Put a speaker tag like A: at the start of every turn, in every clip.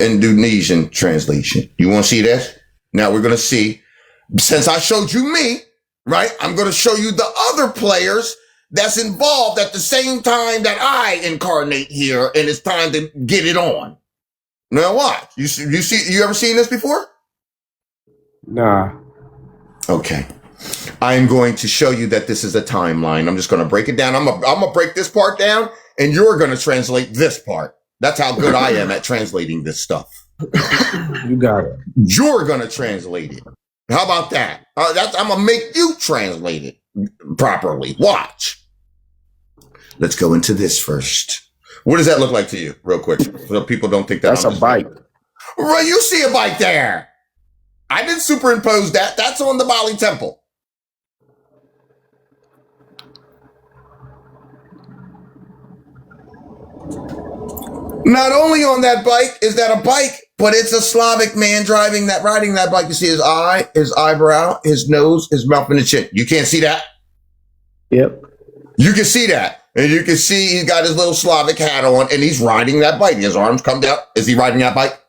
A: Indonesian translation. You want to see this? Now we're going to see, since I showed you me, right? I'm going to show you the other players that's involved at the same time that I incarnate here, and it's time to get it on. Now watch. You ever seen this before?
B: Nah.
A: Okay. I'm going to show you that this is a timeline. I'm just going to break it down. I'm going to break this part down, and you're going to translate this part. That's how good I am at translating this stuff.
B: You got it.
A: You're going to translate it. How about that? I'm going to make you translate it properly. Watch. Let's go into this first. What does that look like to you, real quick, so people don't think that
B: that's a bike?
A: Right, you see a bike there. I didn't superimpose that. That's on the Bali Temple. Not only on that bike is that a bike, but it's a Slavic man riding that bike. You see his eye, his eyebrow, his nose, his mouth, and his chin. You can't see that?
B: Yep.
A: You can see that. And you can see he's got his little Slavic hat on, and he's riding that bike. His arms come down. Is he riding that bike?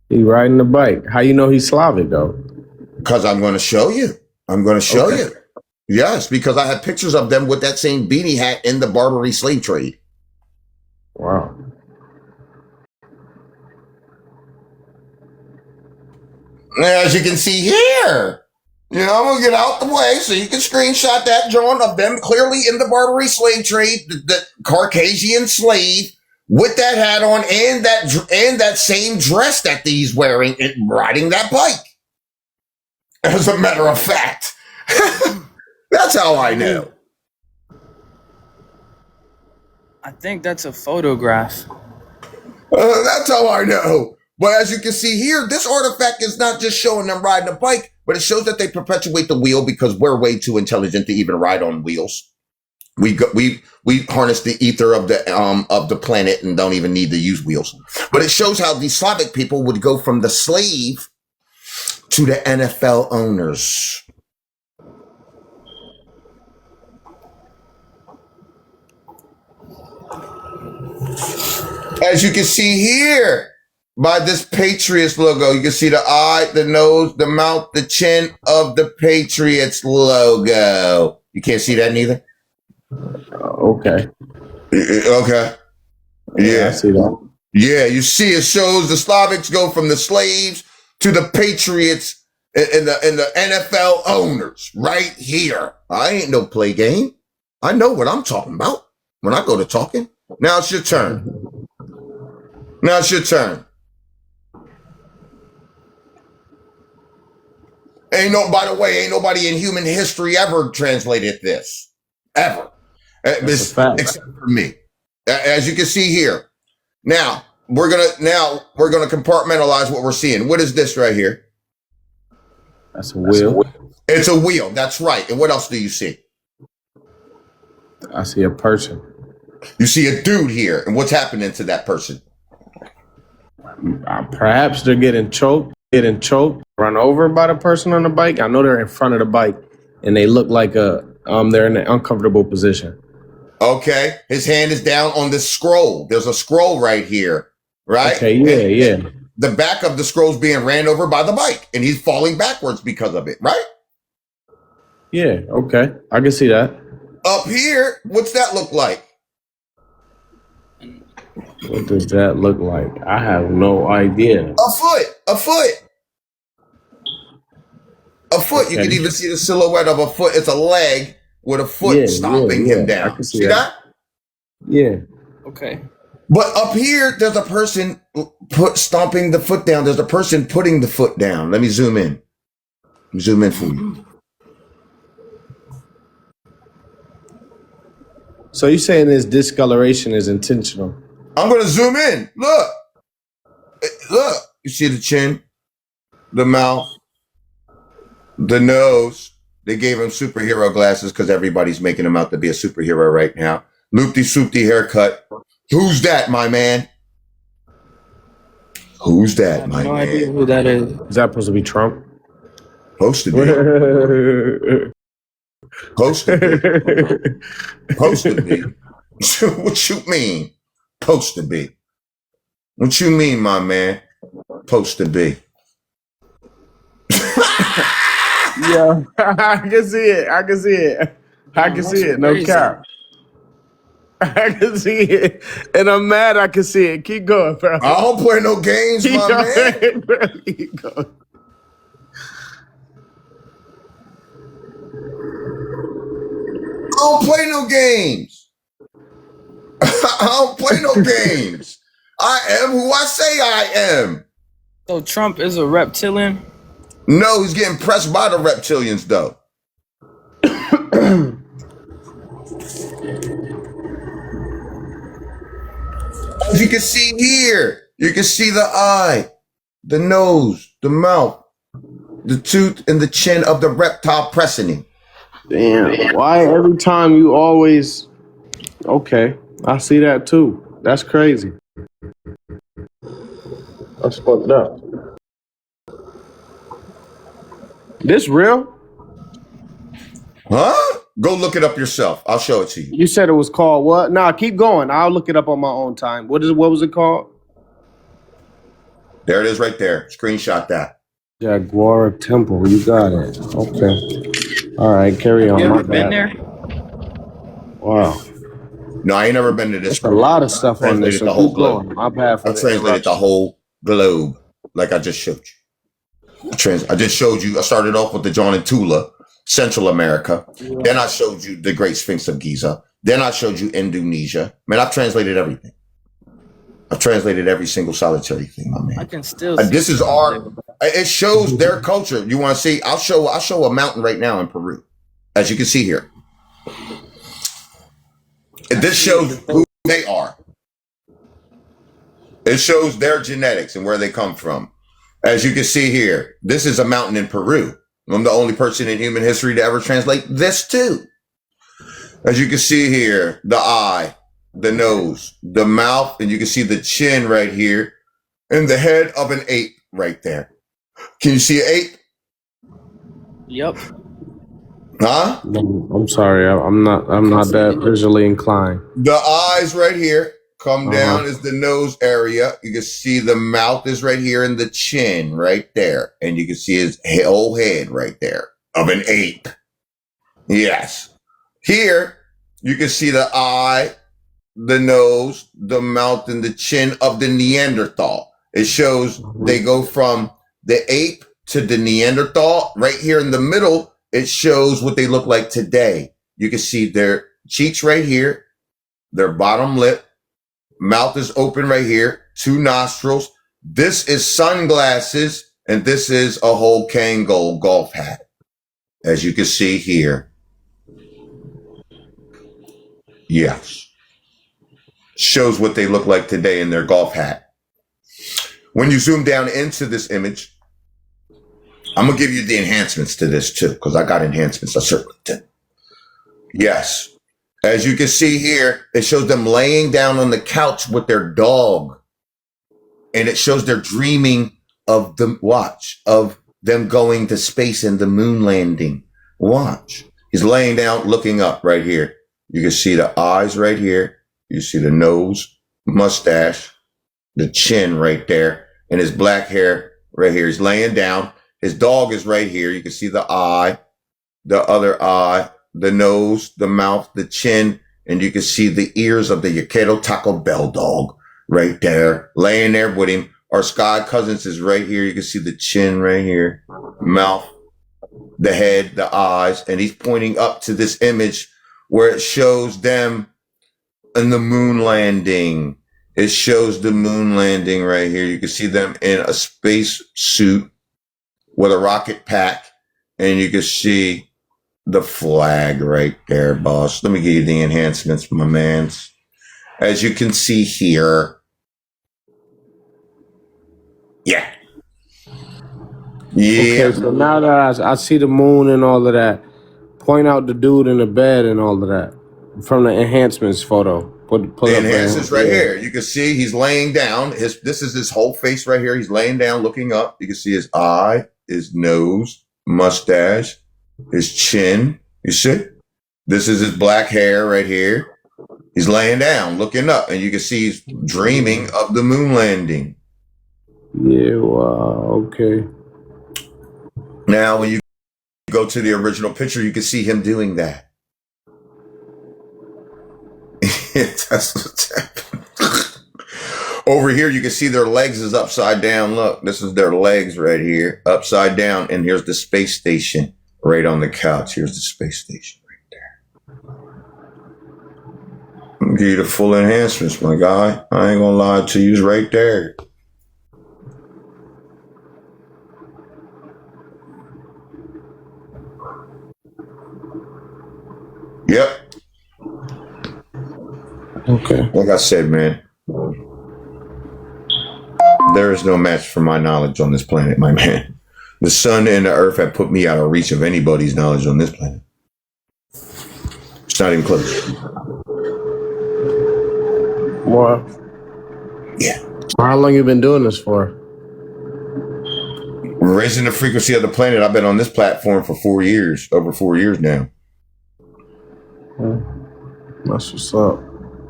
B: He riding the bike. How you know he's Slavic, though?
A: Because I'm going to show you. You. Yes, because I have pictures of them with that same beanie hat in the Barbary slave trade.
B: Wow.
A: As you can see here, I'm going to get out the way so you can screenshot that, John, of them clearly in the Barbary slave trade, the Caucasian slave with that hat on and that same dress that he's wearing and riding that bike. As a matter of fact, that's how I know.
C: I think that's a photograph.
A: That's how I know. But as you can see here, this artifact is not just showing them riding a bike, but it shows that they perpetuate the wheel because we're way too intelligent to even ride on wheels. We harness the ether of the planet and don't even need to use wheels. But it shows how these Slavic people would go from the slave to the NFL owners. As you can see here, by this Patriots logo, you can see the eye, the nose, the mouth, the chin of the Patriots logo. You can't see that neither?
B: Okay.
A: Okay. Yeah.
B: I see that.
A: Yeah, you see it shows the Slavics go from the slaves to the Patriots and the NFL owners right here. I ain't no play game. I know what I'm talking about when I go to talking. Now it's your turn. By the way, ain't nobody in human history ever translated this. Ever. Except for me. As you can see here. Now, we're gonna compartmentalize what we're seeing. What is this right here?
B: That's a wheel.
A: It's a wheel. That's right. And what else do you see?
B: I see a person.
A: You see a dude here. And what's happening to that person?
B: Perhaps they're getting choked, run over by the person on the bike. I know they're in front of the bike, and they look like they're in an uncomfortable position.
A: Okay, his hand is down on this scroll. There's a scroll right here, right?
B: Okay, yeah.
A: The back of the scroll's being ran over by the bike, and he's falling backwards because of it, right?
B: Yeah, okay, I can see that.
A: Up here, what's that look like?
B: What does that look like? I have no idea.
A: A foot. Okay. You can even see the silhouette of a foot. It's a leg with a foot stomping him down.
B: I can see
A: that?
B: Yeah.
C: Okay.
A: But up here, there's a person stomping the foot down. There's a person putting the foot down. Let me zoom in. Zoom in for you.
B: So you're saying this discoloration is intentional?
A: I'm going to zoom in. Look. You see the chin, the mouth, the nose. They gave him superhero glasses because everybody's making him out to be a superhero right now. Loopty-soupty haircut. Who's that, my man? Who's that, my man?
C: No idea who that is.
B: Is that supposed to be Trump?
A: Supposed to be. Supposed to be. Supposed to be. What you mean? Supposed to be. What you mean, my man? supposed to be.
B: Yeah, I can see it. I can see it. I can see it. No
C: Crazy.
B: cap. I can see it, and I'm mad. I can see it. Keep going, bro.
A: I don't play no games,
B: Keep
A: my man.
B: going, bro. Keep going.
A: I don't play no games. I don't play no games. I am who I say I am.
C: So Trump is a reptilian?
A: No, he's getting pressed by the reptilians, though. As you can see here, you can see the eye, the nose, the mouth, the tooth, and the chin of the reptile pressing him.
B: Damn. Why every time you always? Okay, I see that too. That's crazy. That's fucked up. This real?
A: Huh? Go look it up yourself. I'll show it to you.
B: You said it was called what? Nah, keep going. I'll look it up on my own time. What was it called?
A: There it is right there. Screenshot that.
B: Jaguar Temple. You got it. Okay. All right, carry on.
C: You
B: My
C: ever been
B: bad.
C: there?
B: Wow.
A: No, I ain't never been to this.
B: There's a lot of stuff on
A: Translated
B: this. So
A: the whole
B: keep going.
A: globe.
B: My bad for
A: I
B: the
A: translated the
B: interruption.
A: whole globe like I just showed you. I just showed you. I started off with the John and Tula, Central America. Then I showed you the Great Sphinx of Giza. Then I showed you Indonesia. Man, I've translated everything. I've translated every single solitary thing, my man.
C: I can still see
A: This is our. It shows their culture. You want to see? I'll show a mountain right now in Peru, as you can see here. This shows who they are. It shows their genetics and where they come from. As you can see here, this is a mountain in Peru. I'm the only person in human history to ever translate this too. As you can see here, the eye, the nose, the mouth, and you can see the chin right here, and the head of an ape right there. Can you see an ape?
C: Yep.
A: Huh?
B: I'm sorry. I'm not that visually inclined.
A: The eyes right here come down is the nose area. You can see the mouth is right here and the chin right there. And you can see his whole head right there of an ape. Yes. Here, you can see the eye, the nose, the mouth, and the chin of the Neanderthal. It shows they go from the ape to the Neanderthal. Right here in the middle, it shows what they look like today. You can see their cheeks right here, their bottom lip, mouth is open right here, 2 nostrils. This is sunglasses, and this is a whole Kangol golf hat, as you can see here. Yes. Shows what they look like today in their golf hat. When you zoom down into this image, I'm going to give you the enhancements to this too, because I got enhancements. I certainly did. Yes. As you can see here, it shows them laying down on the couch with their dog. And it shows they're dreaming of of them going to space and the moon landing. Watch. He's laying down, looking up right here. You can see the eyes right here. You see the nose, mustache, the chin right there, and his black hair right here. He's laying down. His dog is right here. You can see the eye, the other eye, the nose, the mouth, the chin, and you can see the ears of the Yaquero Taco Bell dog right there, laying there with him. Our Sky Cousins is right here. You can see the chin right here, mouth, the head, the eyes, and he's pointing up to this image where it shows them in the moon landing. It shows the moon landing right here. You can see them in a space suit with a rocket pack, and you can see the flag right there, boss. Let me give you the enhancements, my mans. As you can see here. Yeah. Yeah.
B: Okay, so now that I see the moon and all of that, point out the dude in the bed and all of that from the enhancements photo. Pull
A: The
B: up the
A: enhancements right here. You can see he's laying down. This is his whole face right here. He's laying down, looking up. You can see his eye, his nose, mustache, his chin. You see? This is his black hair right here. He's laying down, looking up, and you can see he's dreaming of the moon landing.
B: Yeah, wow, okay.
A: Now, when you go to the original picture, you can see him doing that. That's what's happening. Over here, you can see their legs is upside down. Look, this is their legs right here, upside down. And here's the space station right on the couch. Here's the space station right there. Beautiful enhancements, my guy. I ain't gonna lie to you. It's right there. Yep.
B: Okay.
A: Like I said, man, there is no match for my knowledge on this planet, my man. The sun and the earth have put me out of reach of anybody's knowledge on this planet. It's not even close.
B: Wow.
A: Yeah.
B: How long you been doing this for?
A: We're raising the frequency of the planet. I've been on this platform for 4 years, over 4 years now.
B: That's what's up.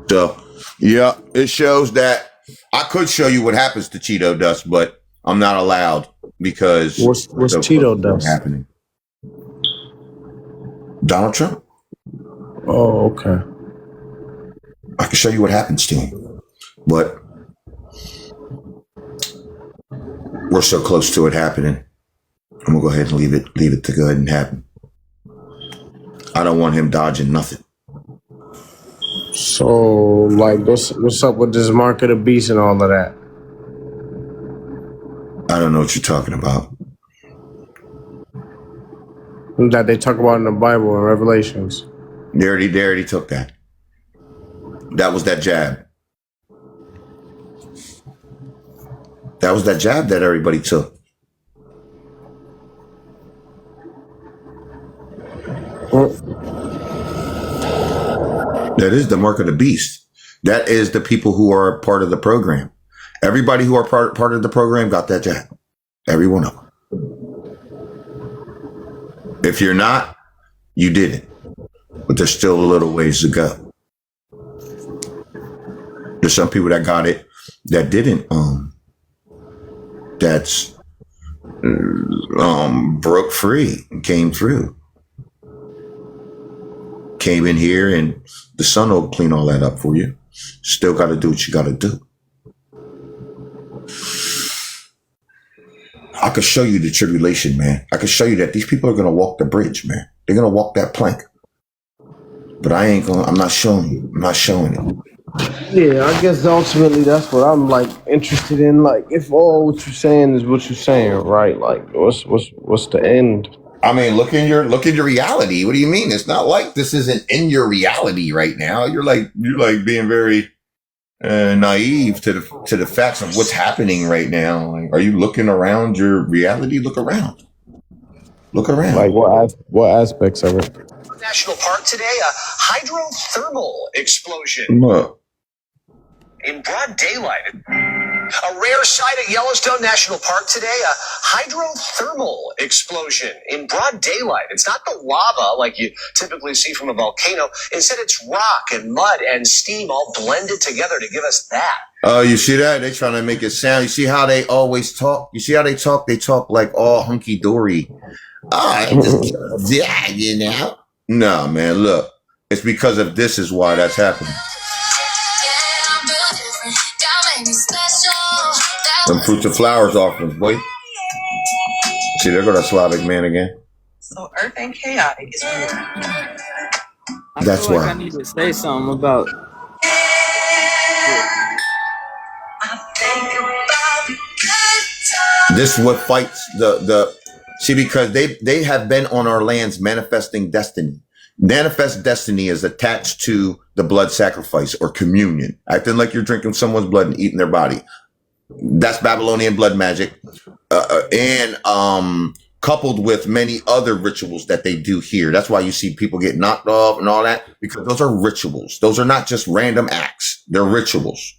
A: So, yeah, it shows that I could show you what happens to Cheeto dust, but I'm not allowed because
B: What's Cheeto dust?
A: happening? Donald Trump.
B: Oh, okay.
A: I can show you what happens to him, but we're so close to it happening. I'm gonna go ahead and leave it to go ahead and happen. I don't want him dodging nothing.
B: So, like, what's up with this Mark of the Beast and all of that?
A: I don't know what you're talking about.
B: That they talk about in the Bible and Revelations.
A: They already took that. That was that jab. That was that jab that everybody took. That is the mark of the beast. That is the people who are part of the program. Everybody who are part of the program got that jab. Every one of them. If you're not, you didn't. But there's still a little ways to go. There's some people that got it that didn't. That's broke free and came through. Came in here and the sun will clean all that up for you. Still got to do what you got to do. I could show you the tribulation, man. I could show you that these people are going to walk the bridge, man. They're going to walk that plank. But I'm not showing you. I'm not showing it.
B: Yeah, I guess ultimately that's what I'm like interested in. Like, if all what you're saying is what you're saying, right? Like, what's the end?
A: I mean, look in your reality. What do you mean? It's not like this isn't in your reality right now. You're like being very naive to the facts of what's happening right now. Like, are you looking around your reality? Look around. Look around.
B: Like what aspects of it?
D: National Park today, a hydrothermal explosion in broad daylight. A rare sight at Yellowstone National Park today, a hydrothermal explosion in broad daylight. It's not the lava like you typically see from a volcano. Instead, it's rock and mud and steam all blended together to give us that.
A: Oh, you see that? They trying to make it sound. You see how they always talk? You see how they talk? They talk like all hunky-dory. Yeah, you know? No, man, look. It's because of this is why that's happening. Them fruits and flowers offerings, boy. See, there go that Slavic man again.
E: So Earth ain't chaotic, it's weird.
A: That's
C: feel like
A: why.
C: I need to say something about.
A: This is what fights the see, because they have been on our lands manifesting destiny. Manifest destiny is attached to the blood sacrifice or communion, acting like you're drinking someone's blood and eating their body. That's Babylonian blood magic, and coupled with many other rituals that they do here. That's why you see people get knocked off and all that, because those are rituals. Those are not just random acts. They're rituals.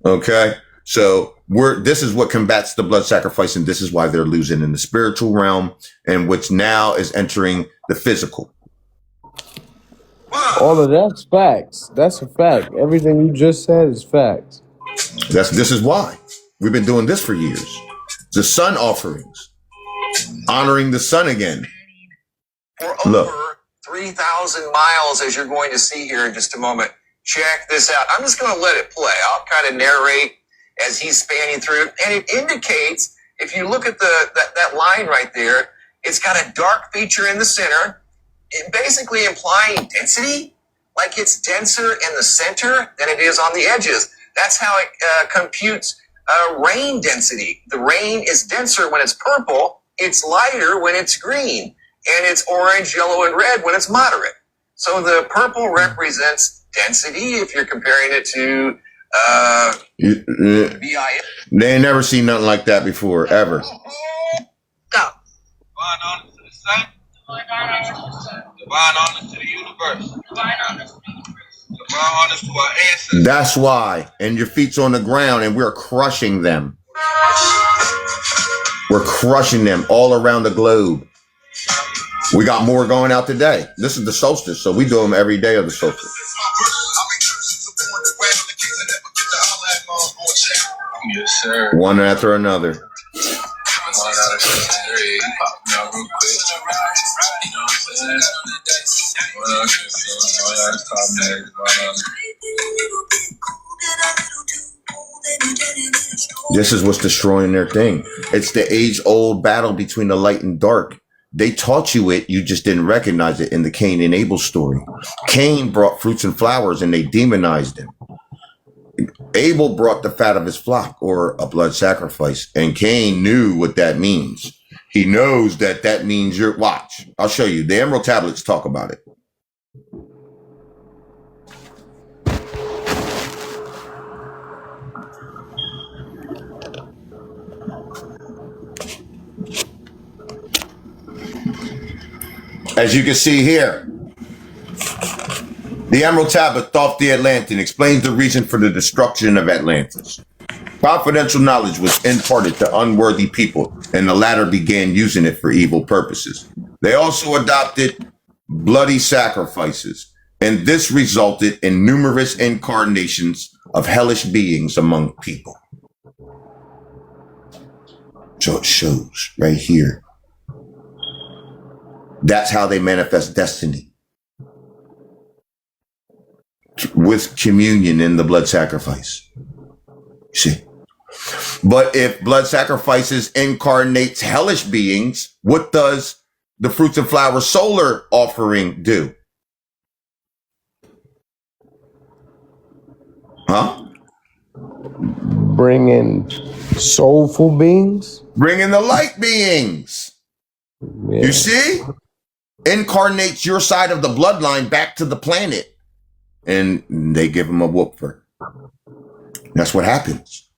A: Okay. So this is what combats the blood sacrifice, and this is why they're losing in the spiritual realm, and which now is entering the physical.
B: All of that's facts. That's a fact. Everything you just said is facts.
A: This is why we've been doing this for years. the sun offerings, honoring the sun again.
D: For
A: Look.
D: over 3,000 miles, as you're going to see here in just a moment. Check this out. I'm just going to let it play. I'll kind of narrate as he's spanning through. And it indicates, if you look at that line right there, it's got a dark feature in the center, basically implying density, like it's denser in the center than it is on the edges. That's how it computes rain density. The rain is denser when it's purple, it's lighter when it's green, and it's orange, yellow, and red when it's moderate. So the purple represents density if you're comparing it to VIM.
A: They ain't never seen nothing like that before, ever.
D: Go.
F: Divine honors to the sun. Divine honors to the universe. Divine honors to our ancestors.
A: That's why. And your feet's on the ground and we're crushing them. We're crushing them all around the globe. We got more going out today. This is the solstice, so we do them every day of the solstice.
F: Yes, sir.
A: One after another.
F: One out of 3, popping out real quick. You know what I'm saying? One out of top next.
A: This is what's destroying their thing. It's the age-old battle between the light and dark. They taught you it, you just didn't recognize it in the Cain and Abel story. Cain brought fruits and flowers and they demonized him. Abel brought the fat of his flock, or a blood sacrifice, and Cain knew what that means. He knows that that means your watch. I'll show you. The Emerald Tablets talk about it. As you can see here, the Emerald Tablet, Thoth the Atlantean, explains the reason for the destruction of Atlantis. Confidential knowledge was imparted to unworthy people, and the latter began using it for evil purposes. They also adopted bloody sacrifices, and this resulted in numerous incarnations of hellish beings among people. So it shows right here. That's how they manifest destiny. With communion in the blood sacrifice. See? But if blood sacrifices incarnates hellish beings, what does the fruits and flowers solar offering do? Huh?
B: Bring in soulful beings.
A: Bring in the light beings.
B: Yeah.
A: You see? Incarnates your side of the bloodline back to the planet. And they give them a whoop for it. That's what happens.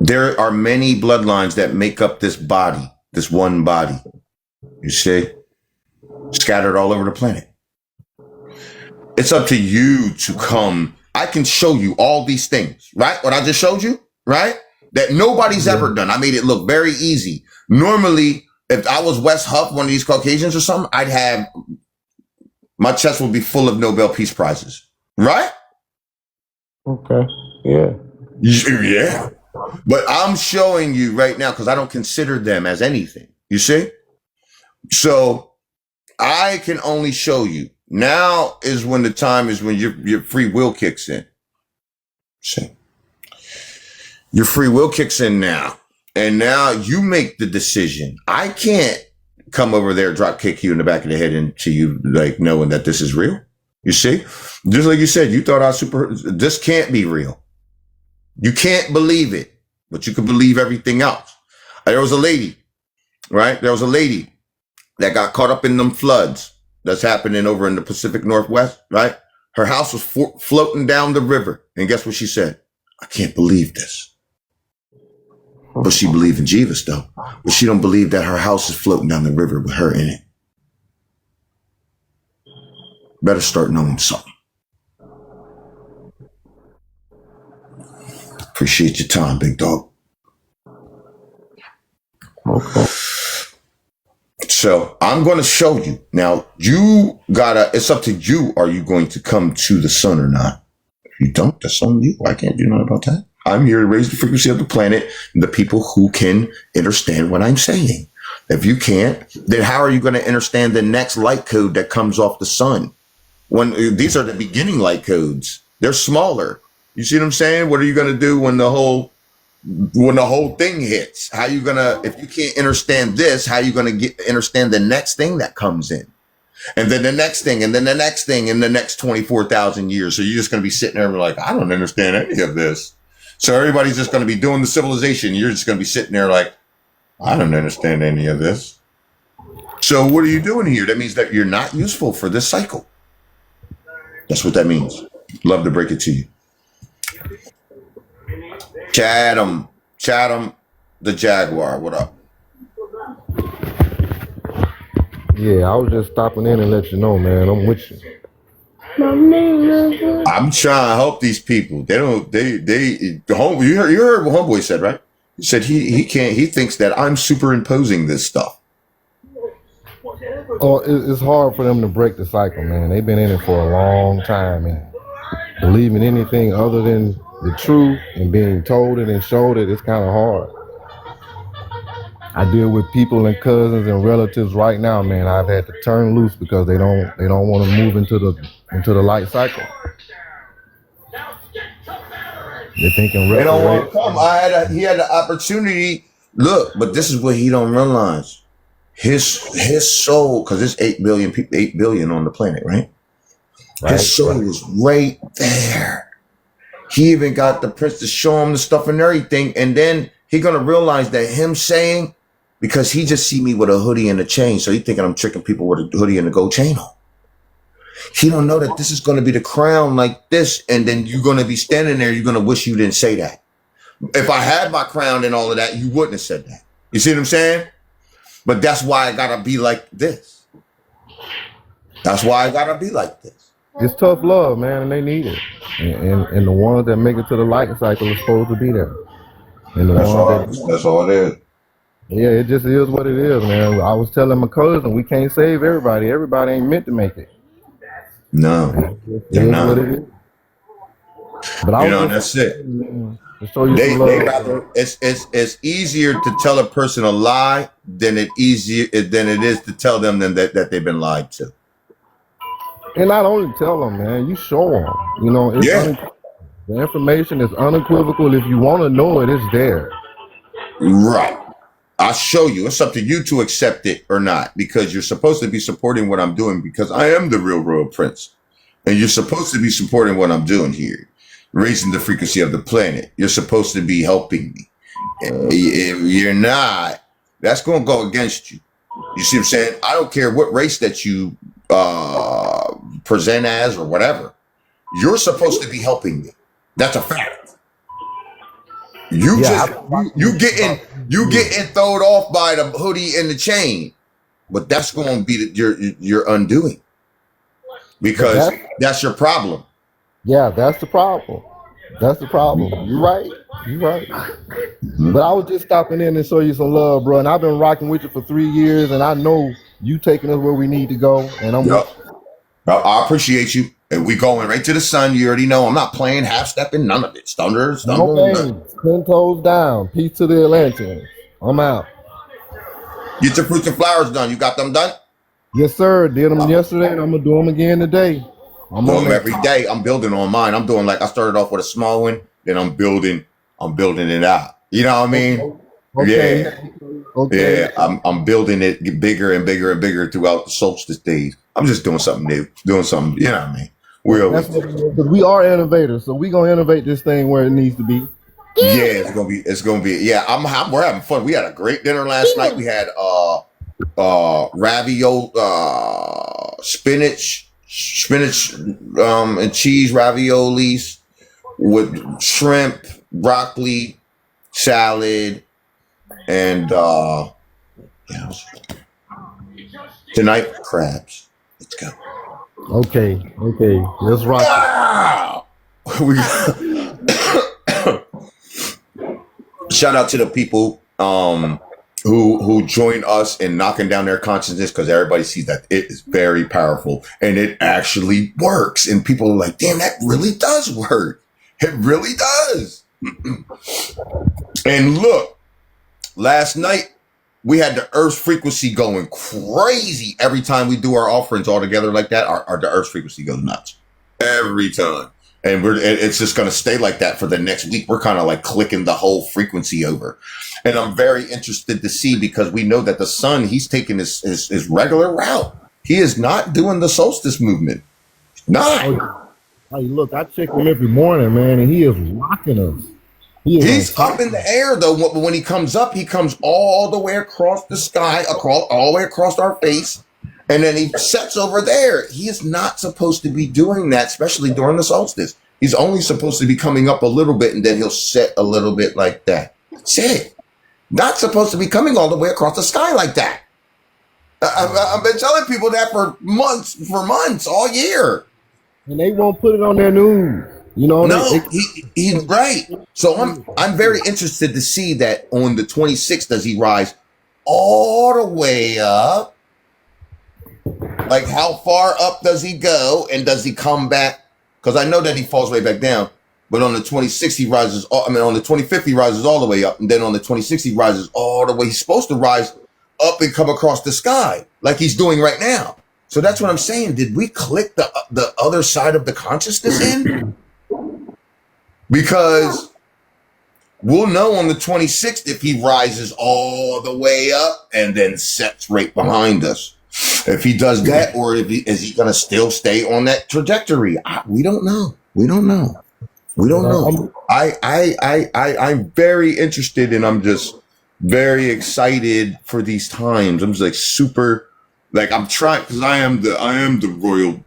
A: There are many bloodlines that make up this body, this one body. You see? Scattered all over the planet. It's up to you to come. I can show you all these things, right? What I just showed you, right? That nobody's ever done. I made it look very easy. Normally, if I was Wes Huff, one of these Caucasians or something, I'd have, my chest would be full of Nobel Peace Prizes, right?
B: Okay. Yeah.
A: Yeah. But I'm showing you right now because I don't consider them as anything. You see? So I can only show you. Now is when the time is when your free will kicks in. See? Your free will kicks in now. And now you make the decision. I can't come over there, drop kick you in the back of the head into you, like knowing that this is real. You see? Just like you said, you thought this can't be real. You can't believe it, but you can believe everything else. There was a lady, right? There was a lady that got caught up in them floods that's happening over in the Pacific Northwest, right? Her house was floating down the river. And guess what she said? I can't believe this. But she believed in Jeeves, though. But she don't believe that her house is floating down the river with her in it. Better start knowing something. Appreciate your time, big dog.
B: Okay.
A: So I'm going to show you. Now, it's up to you. Are you going to come to the sun or not? If you don't, that's on you. I can't do nothing about that. I'm here to raise the frequency of the planet and the people who can understand what I'm saying. If you can't, then how are you going to understand the next light code that comes off the sun? When these are the beginning light codes, they're smaller. You see what I'm saying? What are you going to do when the whole thing hits? How you going to, if you can't understand this, how you going to understand the next thing that comes in? And then the next thing, and then the next thing in the next 24,000 years. So you're just going to be sitting there and be like, I don't understand any of this. So everybody's just going to be doing the civilization. You're just going to be sitting there like, I don't understand any of this. So what are you doing here? That means that you're not useful for this cycle. That's what that means. Love to break it to you. Chatham, the Jaguar. What up?
G: Yeah, I was just stopping in and let you know, man. I'm with you.
A: I'm trying to help these people. You heard what Homeboy said, right? He said he can't, he thinks that I'm superimposing this stuff.
G: Oh, it's hard for them to break the cycle, man. They've been in it for a long time, and believing anything other than the truth and being told it and showed it, it's kind of hard. I deal with people and cousins and relatives right now, man. I've had to turn loose because they don't want to move into the light cycle. They're thinking
A: they don't want to come. He had the opportunity. Look, but this is what he don't realize. His soul, because there's 8 billion people, 8 billion on the planet, right? His soul is right there. He even got the prince to show him the stuff and everything, and then he gonna realize that him saying, because he just see me with a hoodie and a chain, so he thinking I'm tricking people with a hoodie and a gold chain on. He don't know that this is going to be the crown like this, and then you're going to be standing there, you're going to wish you didn't say that. If I had my crown and all of that, you wouldn't have said that. You see what I'm saying? But that's why I got to be like this. That's why I got to be like this.
G: It's tough love, man, and they need it. And the ones that make it to the light cycle are supposed to be there. And
A: that's all it is.
G: Yeah, it just is what it is, man. I was telling my cousin, we can't save everybody. Everybody ain't meant to make it.
A: No,
G: they're not. What it is. But
A: that's it. It's easier to tell a person a lie than it is to tell them that they've been lied to.
G: And not only tell them, man, you show them. The information is unequivocal. If you want to know it, it's there.
A: Right. I'll show you. It's up to you to accept it or not, because you're supposed to be supporting what I'm doing, because I am the real royal prince. And you're supposed to be supporting what I'm doing here, raising the frequency of the planet. You're supposed to be helping me. If you're not, that's going to go against you. You see what I'm saying? I don't care what race that you present as or whatever. You're supposed to be helping me. That's a fact. You getting thrown off by the hoodie and the chain, but that's going to be your undoing, because that's your problem.
G: Yeah, that's the problem. That's the problem. You're right. Mm-hmm. But I was just stopping in and show you some love, bro. And I've been rocking with you for 3 years, and I know you taking us where we need to go. And
A: I appreciate you. And we going right to the sun. You already know I'm not playing, half-stepping, none of it. Thunder.
G: 10 toes down. Peace to the Atlanteans. I'm out.
A: Get your fruits and flowers done. You got them done?
G: Yes, sir. Did them yesterday, and I'm going to do them again today.
A: I'm doing them every day. I'm building on mine. I'm doing, like, I started off with a small one, then I'm building it out. You know what I mean?
G: Okay.
A: Yeah. Okay. Yeah, I'm building it bigger and bigger and bigger throughout the solstice days. I'm just doing something new, you know what I mean?
G: We are innovators, so we're gonna innovate this thing where it needs to be.
A: Yeah, it's gonna be. Yeah, we're having fun. We had a great dinner last night. We had ravioli, spinach and cheese raviolis with shrimp, broccoli, salad, and tonight crabs. Let's go.
G: Okay. Let's rock.
A: Shout out to the people who join us in knocking down their consciousness, because everybody sees that it is very powerful and it actually works. And people are like, damn, that really does work. It really does. And look, last night we had the Earth's frequency going crazy every time we do our offerings all together like that. The Earth's frequency goes nuts every time, and it's just going to stay like that for the next week. We're kind of like clicking the whole frequency over, and I'm very interested to see, because we know that the sun, he's taking his regular route. He is not doing the solstice movement. Not.
G: Hey, look, I check him every morning, man, and he is rocking us.
A: He's up in the air though. When he comes up, he comes all the way across the sky, all the way across our face, and then he sets over there. He is not supposed to be doing that, especially during the solstice. He's only supposed to be coming up a little bit, and then he'll set a little bit like that. That's it. Not supposed to be coming all the way across the sky like that. I've been telling people that for months, all year.
G: And they won't put it on their news. You know,
A: no, he's right. So I'm very interested to see that on the 26th, does he rise all the way up? Like, how far up does he go, and does he come back? Because I know that he falls way back down. But on the 26th, he rises. On the 25th, he rises all the way up, and then on the 26th, he rises all the way. He's supposed to rise up and come across the sky like he's doing right now. So that's what I'm saying. Did we click the other side of the consciousness in? Because we'll know on the 26th if he rises all the way up and then sets right behind us. If he does that, or is he going to still stay on that trajectory? We don't know. We don't know. I'm very interested, and I'm just very excited for these times. I'm just like super, like I'm trying, because I am the royal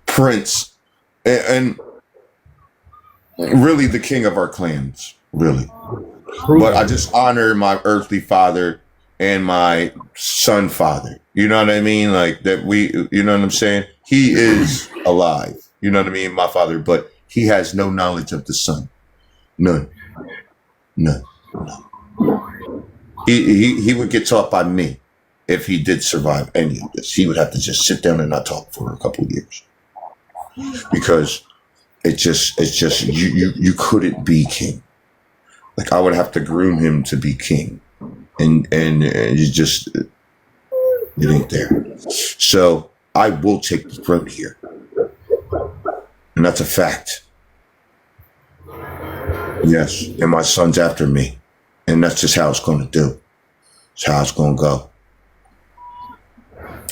A: prince, and really the king of our clans, really. But I just honor my earthly father and my son father. You know what I mean? Like that you know what I'm saying? He is alive. You know what I mean? My father, but he has no knowledge of the son. None. He would get taught by me if he did survive any of this. He would have to just sit down and not talk for a couple of years. Because it's just you couldn't be king. Like I would have to groom him to be king, and it ain't there. So I will take the throne here, and that's a fact. Yes, and my son's after me, and that's just how it's going to do. It's how it's going to go.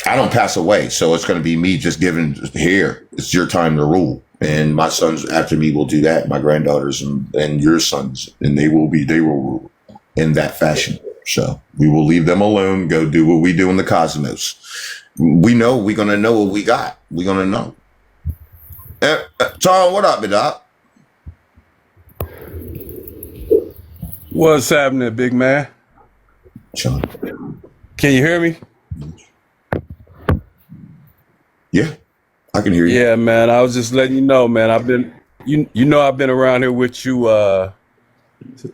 A: I don't pass away, so it's going to be me just giving here. It's your time to rule. And my sons after me will do that. My granddaughters and your sons, and they will rule in that fashion. So we will leave them alone. Go do what we do in the cosmos. We know we're gonna know what we got. We're gonna know. Tom, what up, Doc?
H: What's happening, big man?
A: Sean.
H: Can you hear me?
A: Yeah. I can hear you.
H: Yeah, man. I was just letting you know, man. I've been, you know, I've been around here with you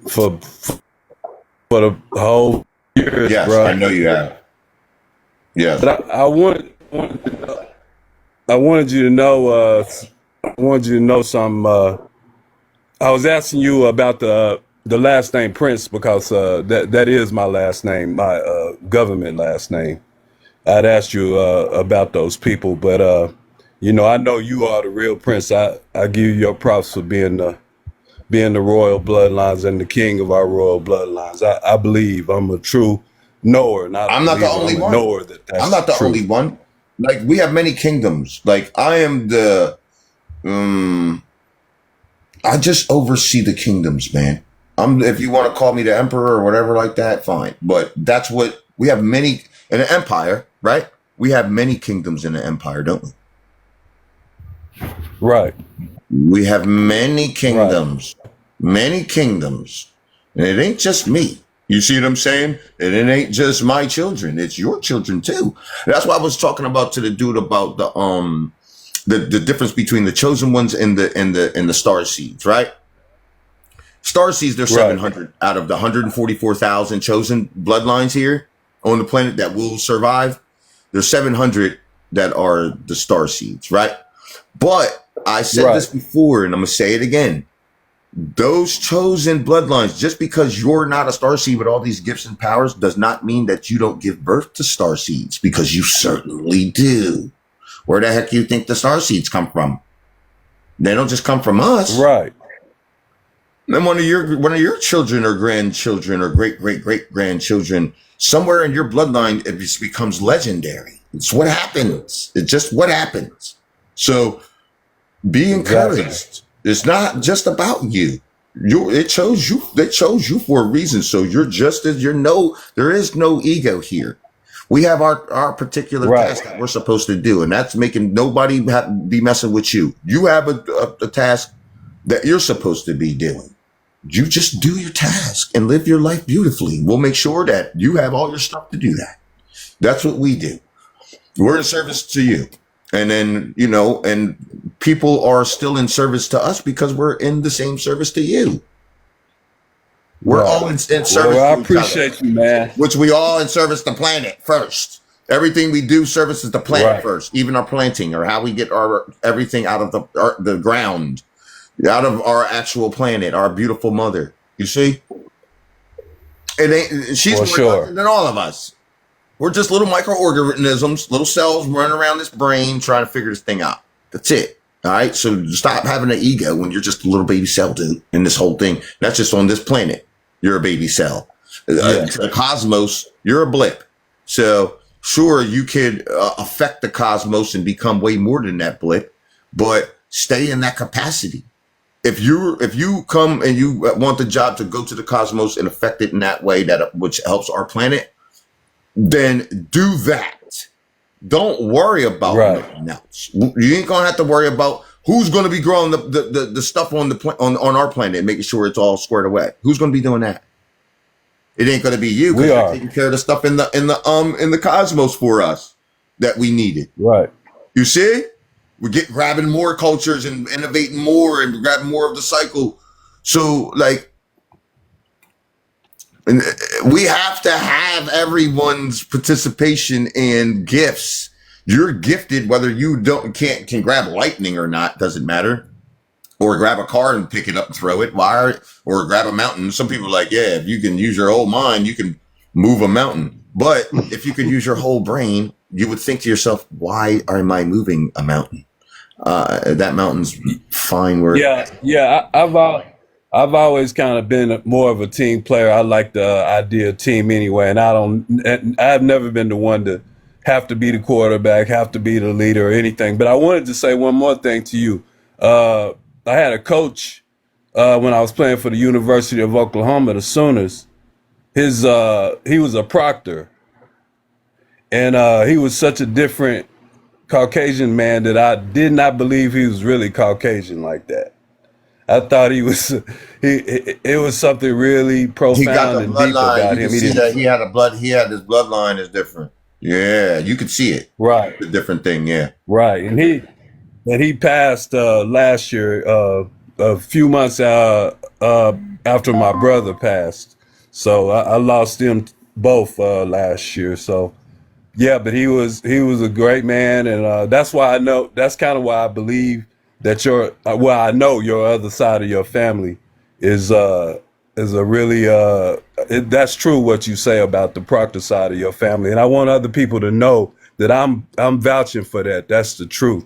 H: for the whole year,
A: yes,
H: bro.
A: I know you have. Yeah,
H: but I wanted you to know. I wanted you to know something. I was asking you about the last name Prince because that is my last name, my government last name. I'd asked you about those people, but. You know, I know you are the real prince. I give you your props for being the royal bloodlines and the king of our royal bloodlines. I believe I'm a true knower.
A: I'm not the only one. I'm not the only one. Like we have many kingdoms. Like I am the, I just oversee the kingdoms, man. If you want to call me the emperor or whatever like that, fine. But that's what we have many in an empire, right? We have many kingdoms in an empire, don't we?
H: Right.
A: We have many kingdoms, and it ain't just me. You see what I'm saying? And it ain't just my children; it's your children too. That's why I was talking about to the dude about the difference between the chosen ones and the star seeds, right? Star seeds, there's 700 out of the 144,000 chosen bloodlines here on the planet that will survive. There's 700 that are the star seeds, right? But I said this before, and I'm going to say it again. Those chosen bloodlines, just because you're not a starseed with all these gifts and powers, does not mean that you don't give birth to starseeds, because you certainly do. Where the heck do you think the starseeds come from? They don't just come from us.
H: Right.
A: Then one of your children or grandchildren or great grandchildren, somewhere in your bloodline, it just becomes legendary. It's what happens. It's just what happens. So be encouraged. It's not just about you. It chose you. They chose you for a reason. So you're just as there is no ego here. We have our particular task that we're supposed to do, and that's making nobody be messing with you. You have a task that you're supposed to be doing. You just do your task and live your life beautifully. We'll make sure that you have all your stuff to do that. That's what we do. We're in service to you. And then, and people are still in service to us because we're in the same service to you. We're all in service.
H: Well, I appreciate you, man.
A: Which we all in service the planet first. Everything we do services the planet first. Even our planting, or how we get everything out of the ground, out of our actual planet, our beautiful mother. You see, she's more important than all of us. We're just little microorganisms, little cells running around this brain trying to figure this thing out. That's it. All right. So stop having an ego when you're just a little baby cell, dude. In this whole thing, that's just on this planet. You're a baby cell. To the cosmos, you're a blip. So sure, you could affect the cosmos and become way more than that blip, but stay in that capacity. If you come and you want the job to go to the cosmos and affect it in that way, which helps our planet, then do that. Don't worry about nothing else. You ain't gonna have to worry about who's gonna be growing the stuff on our planet and making sure it's all squared away. Who's gonna be doing that? It ain't gonna be you, because you're taking care of the stuff in the cosmos for us that we needed.
H: Right.
A: You see? We get grabbing more cultures and innovating more and grabbing more of the cycle. So and we have to have everyone's participation and gifts. You're gifted whether you can grab lightning or not, doesn't matter. Or grab a car and pick it up and throw it. Or grab a mountain. Some people are like, yeah, if you can use your whole mind, you can move a mountain. But if you could use your whole brain, you would think to yourself, why am I moving a mountain? That mountain's fine.
H: I've always kind of been more of a team player. I like the idea of team anyway, and I've never been the one to have to be the quarterback, have to be the leader or anything. But I wanted to say one more thing to you. I had a coach when I was playing for the University of Oklahoma, the Sooners. He was a proctor, and he was such a different Caucasian man that I did not believe he was really Caucasian like that. I thought it was something really profound and deep about him.
A: He had his bloodline is different. Yeah, you could see it.
H: Right.
A: The different thing, yeah.
H: Right. And he passed last year, a few months after my brother passed. So I lost them both last year. So yeah, but he was a great man, and that's why that's kind of why I believe that I know your other side of your family is a really that's true what you say about the Proctor side of your family, and I want other people to know that I'm vouching for that. That's the truth.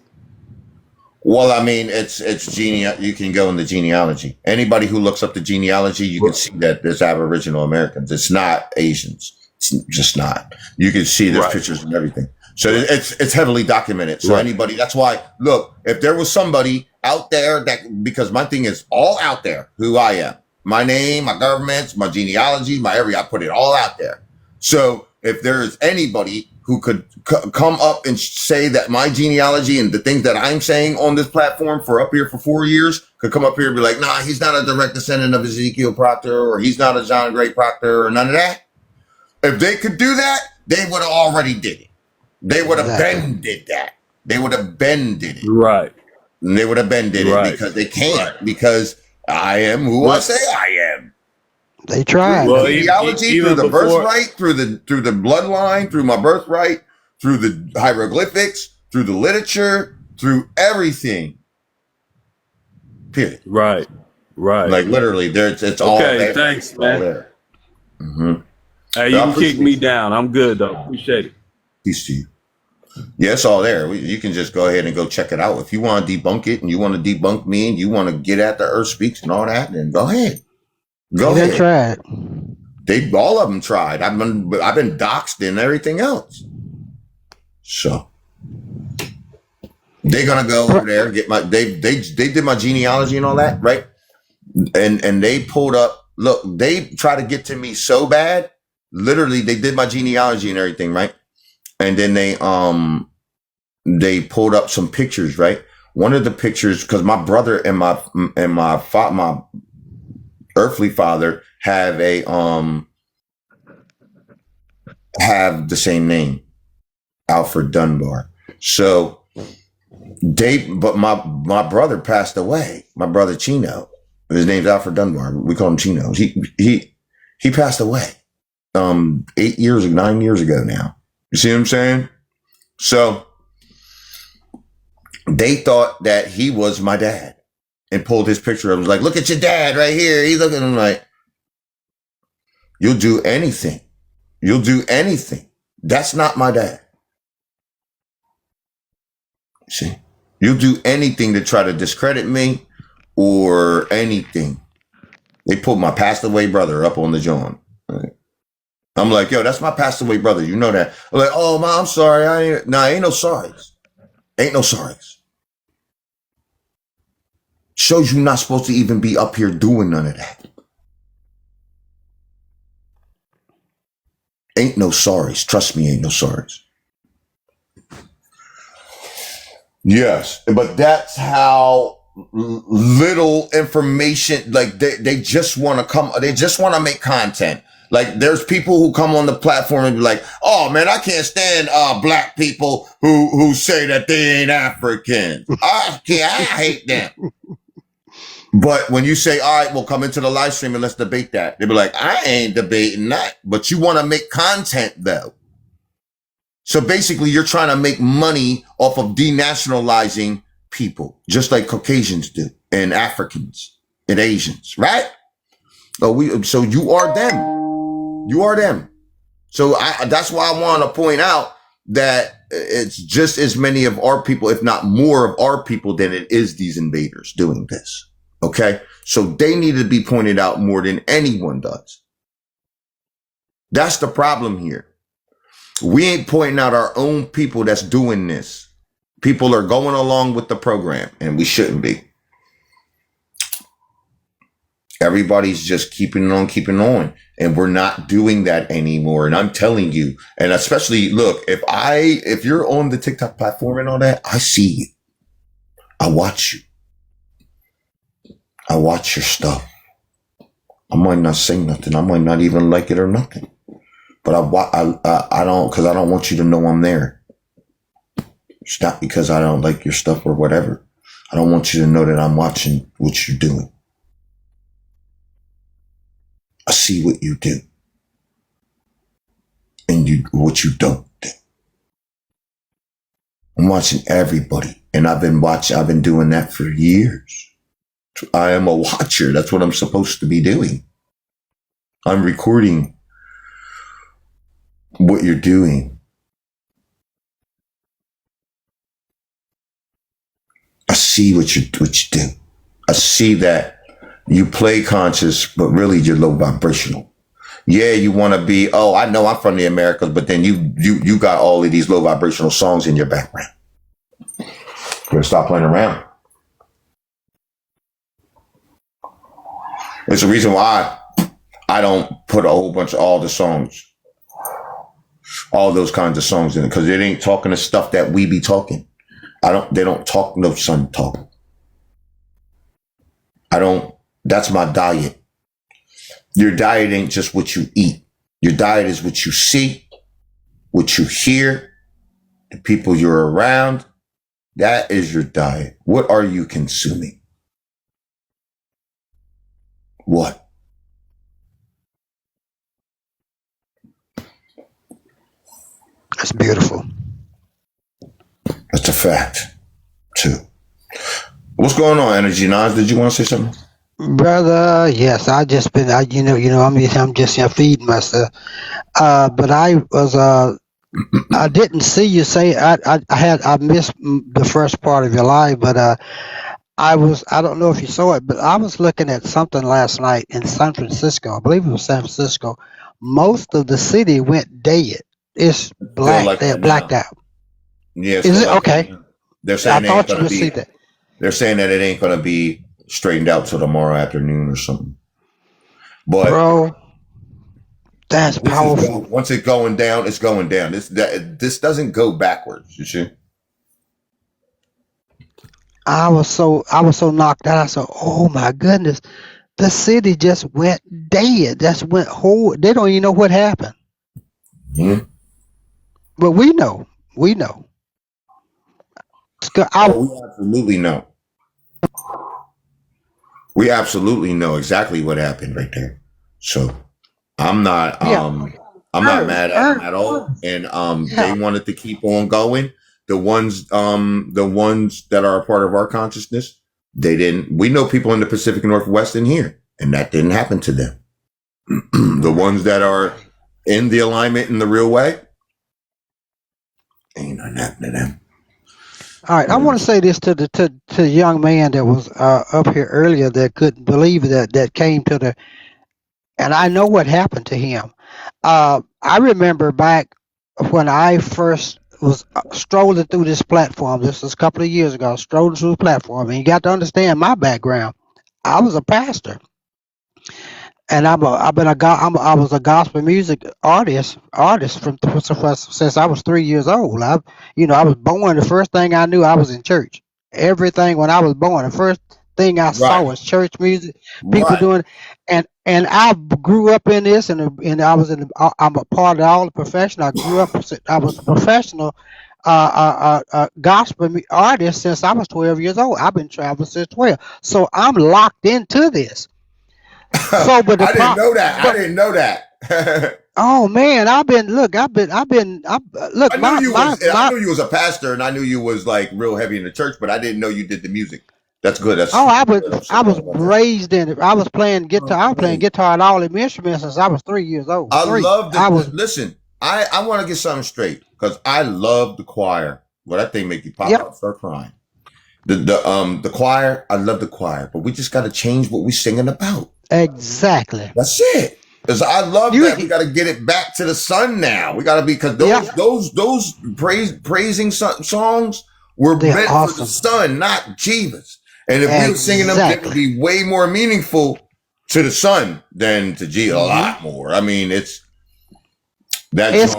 A: Well, I mean, it's you can go in the genealogy. Anybody who looks up the genealogy, you can see that there's Aboriginal Americans. It's not Asians. It's just not. You can see there's pictures and everything. So it's heavily documented. So anybody, that's why, look, if there was somebody out there because my thing is all out there, who I am, my name, my governments, my genealogy, I put it all out there. So if there is anybody who could come up and say that my genealogy and the things that I'm saying on this platform for up here for 4 years could come up here and be like, nah, he's not a direct descendant of Ezekiel Proctor, or he's not a John Gray Proctor, or none of that. If they could do that, they would have already did it. They would have been did that. They would have been did it.
H: Right.
A: And they would have been did it because they can't, because I am who I say I am.
I: They tried.
A: Well, the genealogy, through the birthright, through the bloodline, through my birthright, through the hieroglyphics, through the literature, through everything. Period.
H: Right. Right.
A: Like literally, there's it's all
H: Okay.
A: there.
H: Thanks,
A: It's all
H: man.
A: there. Mm-hmm.
H: Hey, you
A: I
H: can kick
A: appreciate
H: me
A: you.
H: down. I'm good though. Appreciate it.
A: Peace to you. Yeah, it's all there. You can just go ahead and go check it out. If you want to debunk it and you want to debunk me and you want to get at the Earth Speaks and all that, then go ahead. Go
I: They done
A: ahead.
I: tried.
A: They all of them tried. I've been doxxed and everything else. So they're gonna go over there, get my they did my genealogy and all that, right? And they pulled up, look, they try to get to me so bad. Literally, they did my genealogy and everything, right? And then they pulled up some pictures, right? One of the pictures, because my brother and my earthly father have have the same name, Alfred Dunbar. So but my brother passed away. My brother Chino, his name's Alfred Dunbar. We call him Chino. He passed away 9 years ago now. You see what I'm saying? So they thought that he was my dad and pulled his picture up. Was like, look at your dad right here. He's looking at him like, you'll do anything. You'll do anything. That's not my dad. See, you'll do anything to try to discredit me or anything. They put my passed away brother up on the joint. Right? I'm like, yo, that's my passed away brother. You know that. I'm like, oh, man, I'm sorry. Ain't no sorries. Ain't no sorries. Shows you not supposed to even be up here doing none of that. Ain't no sorries. Trust me, ain't no sorries. Yes, but that's how little information, like they just want to make content. Like there's people who come on the platform and be like, oh man, I can't stand black people who say that they ain't African. I hate them. But when you say, all right, we'll come into the live stream and let's debate that. They be like, I ain't debating that. But you want to make content though. So basically you're trying to make money off of denationalizing people, just like Caucasians do and Africans and Asians, right? So you are them. You are them. So that's why I want to point out that it's just as many of our people, if not more of our people than it is these invaders doing this. Okay. So they need to be pointed out more than anyone does. That's the problem here. We ain't pointing out our own people that's doing this. People are going along with the program and we shouldn't be. Everybody's just keeping on. And we're not doing that anymore. And I'm telling you, and especially look, if you're on the TikTok platform and all that, I see you. I watch you. I watch your stuff. I might not say nothing. I might not even like it or nothing. But I don't, because I don't want you to know I'm there. It's not because I don't like your stuff or whatever. I don't want you to know that I'm watching what you're doing. I see what you do. And what you don't do. I'm watching everybody. And I've been doing that for years. I am a watcher. That's what I'm supposed to be doing. I'm recording what you're doing. I see what you do. I see that you play conscious, but really you're low vibrational. Yeah, you want to be, oh, I know I'm from the Americas, but then you got all of these low vibrational songs in your background. Better stop playing around. It's the reason why I don't put a whole bunch of all the songs, all those kinds of songs in it, because it ain't talking the stuff that we be talking. They don't talk no sun talk. That's my diet. Your diet ain't just what you eat. Your diet is what you see, what you hear, the people you're around. That is your diet. What are you consuming? What?
I: That's beautiful.
A: That's a fact, too. What's going on, Energy Nas? Did you want to say something?
I: Brother, yes, I just been, I'm just feeding myself. But I didn't see you say, I missed the first part of your life, but I don't know if you saw it, but I was looking at something last night in San Francisco. I believe it was San Francisco. Most of the city went dead. It's
A: Still
I: black.
A: like
I: They're
A: that
I: blacked
A: now.
I: out.
A: Yeah,
I: Is
A: still
I: it
A: like that
I: okay?
A: now. They're
I: I
A: saying they ain't
I: thought you
A: gonna
I: would see
A: be.
I: that.
A: They're saying that it ain't gonna be straightened out till tomorrow afternoon or something. But
I: Bro, that's powerful.
A: once it's going down, it's going down. This doesn't go backwards. You see?
I: I was so knocked out. I said, "Oh my goodness, the city just went dead. Just went whole. They don't even know what happened."
A: Hmm?
I: But we know. We know.
A: Oh, we absolutely know. We absolutely know exactly what happened right there. So I'm not mad at them at all. And they wanted to keep on going. The ones that are a part of our consciousness, they didn't. We know people in the Pacific Northwest in here, and that didn't happen to them. The ones that are in the alignment in the real way, ain't nothing happening to them.
I: All right, I want to say this to the young man that was up here earlier that couldn't believe that came to the, and I know what happened to him. I remember back when I first was strolling through this platform. This was a couple of years ago. Strolling through the platform, and you got to understand my background. I was a pastor, and I was a gospel music artist since I was 3 years old. I was born. The first thing I knew, I was in church. Everything when I was born, the first thing I saw was church music, people doing, and I grew up in this, and I'm a part of all the profession. I grew up. I was a professional gospel artist since I was 12 years old. I've been traveling since 12, so I'm locked into this. So, but
A: I didn't know that. I didn't know that.
I: Oh man, I knew
A: you was a pastor, and I knew you was like real heavy in the church, but I didn't know you did the music. That's good.
I: I was raised in it. I was playing guitar. I was playing guitar and all the instruments since I was 3 years old.
A: Listen, I want to get something straight because I love the choir. Well, that thing make you pop out, start crying. The choir, I love the choir, but we just got to change what we're singing about.
I: Exactly.
A: That's it. Because I love that we got to get it back to the sun now. We got to be, because those praising songs were meant for the sun, not Jeebus. And if we were singing them, it would be way more meaningful to the sun than to G. A lot more. I mean, it's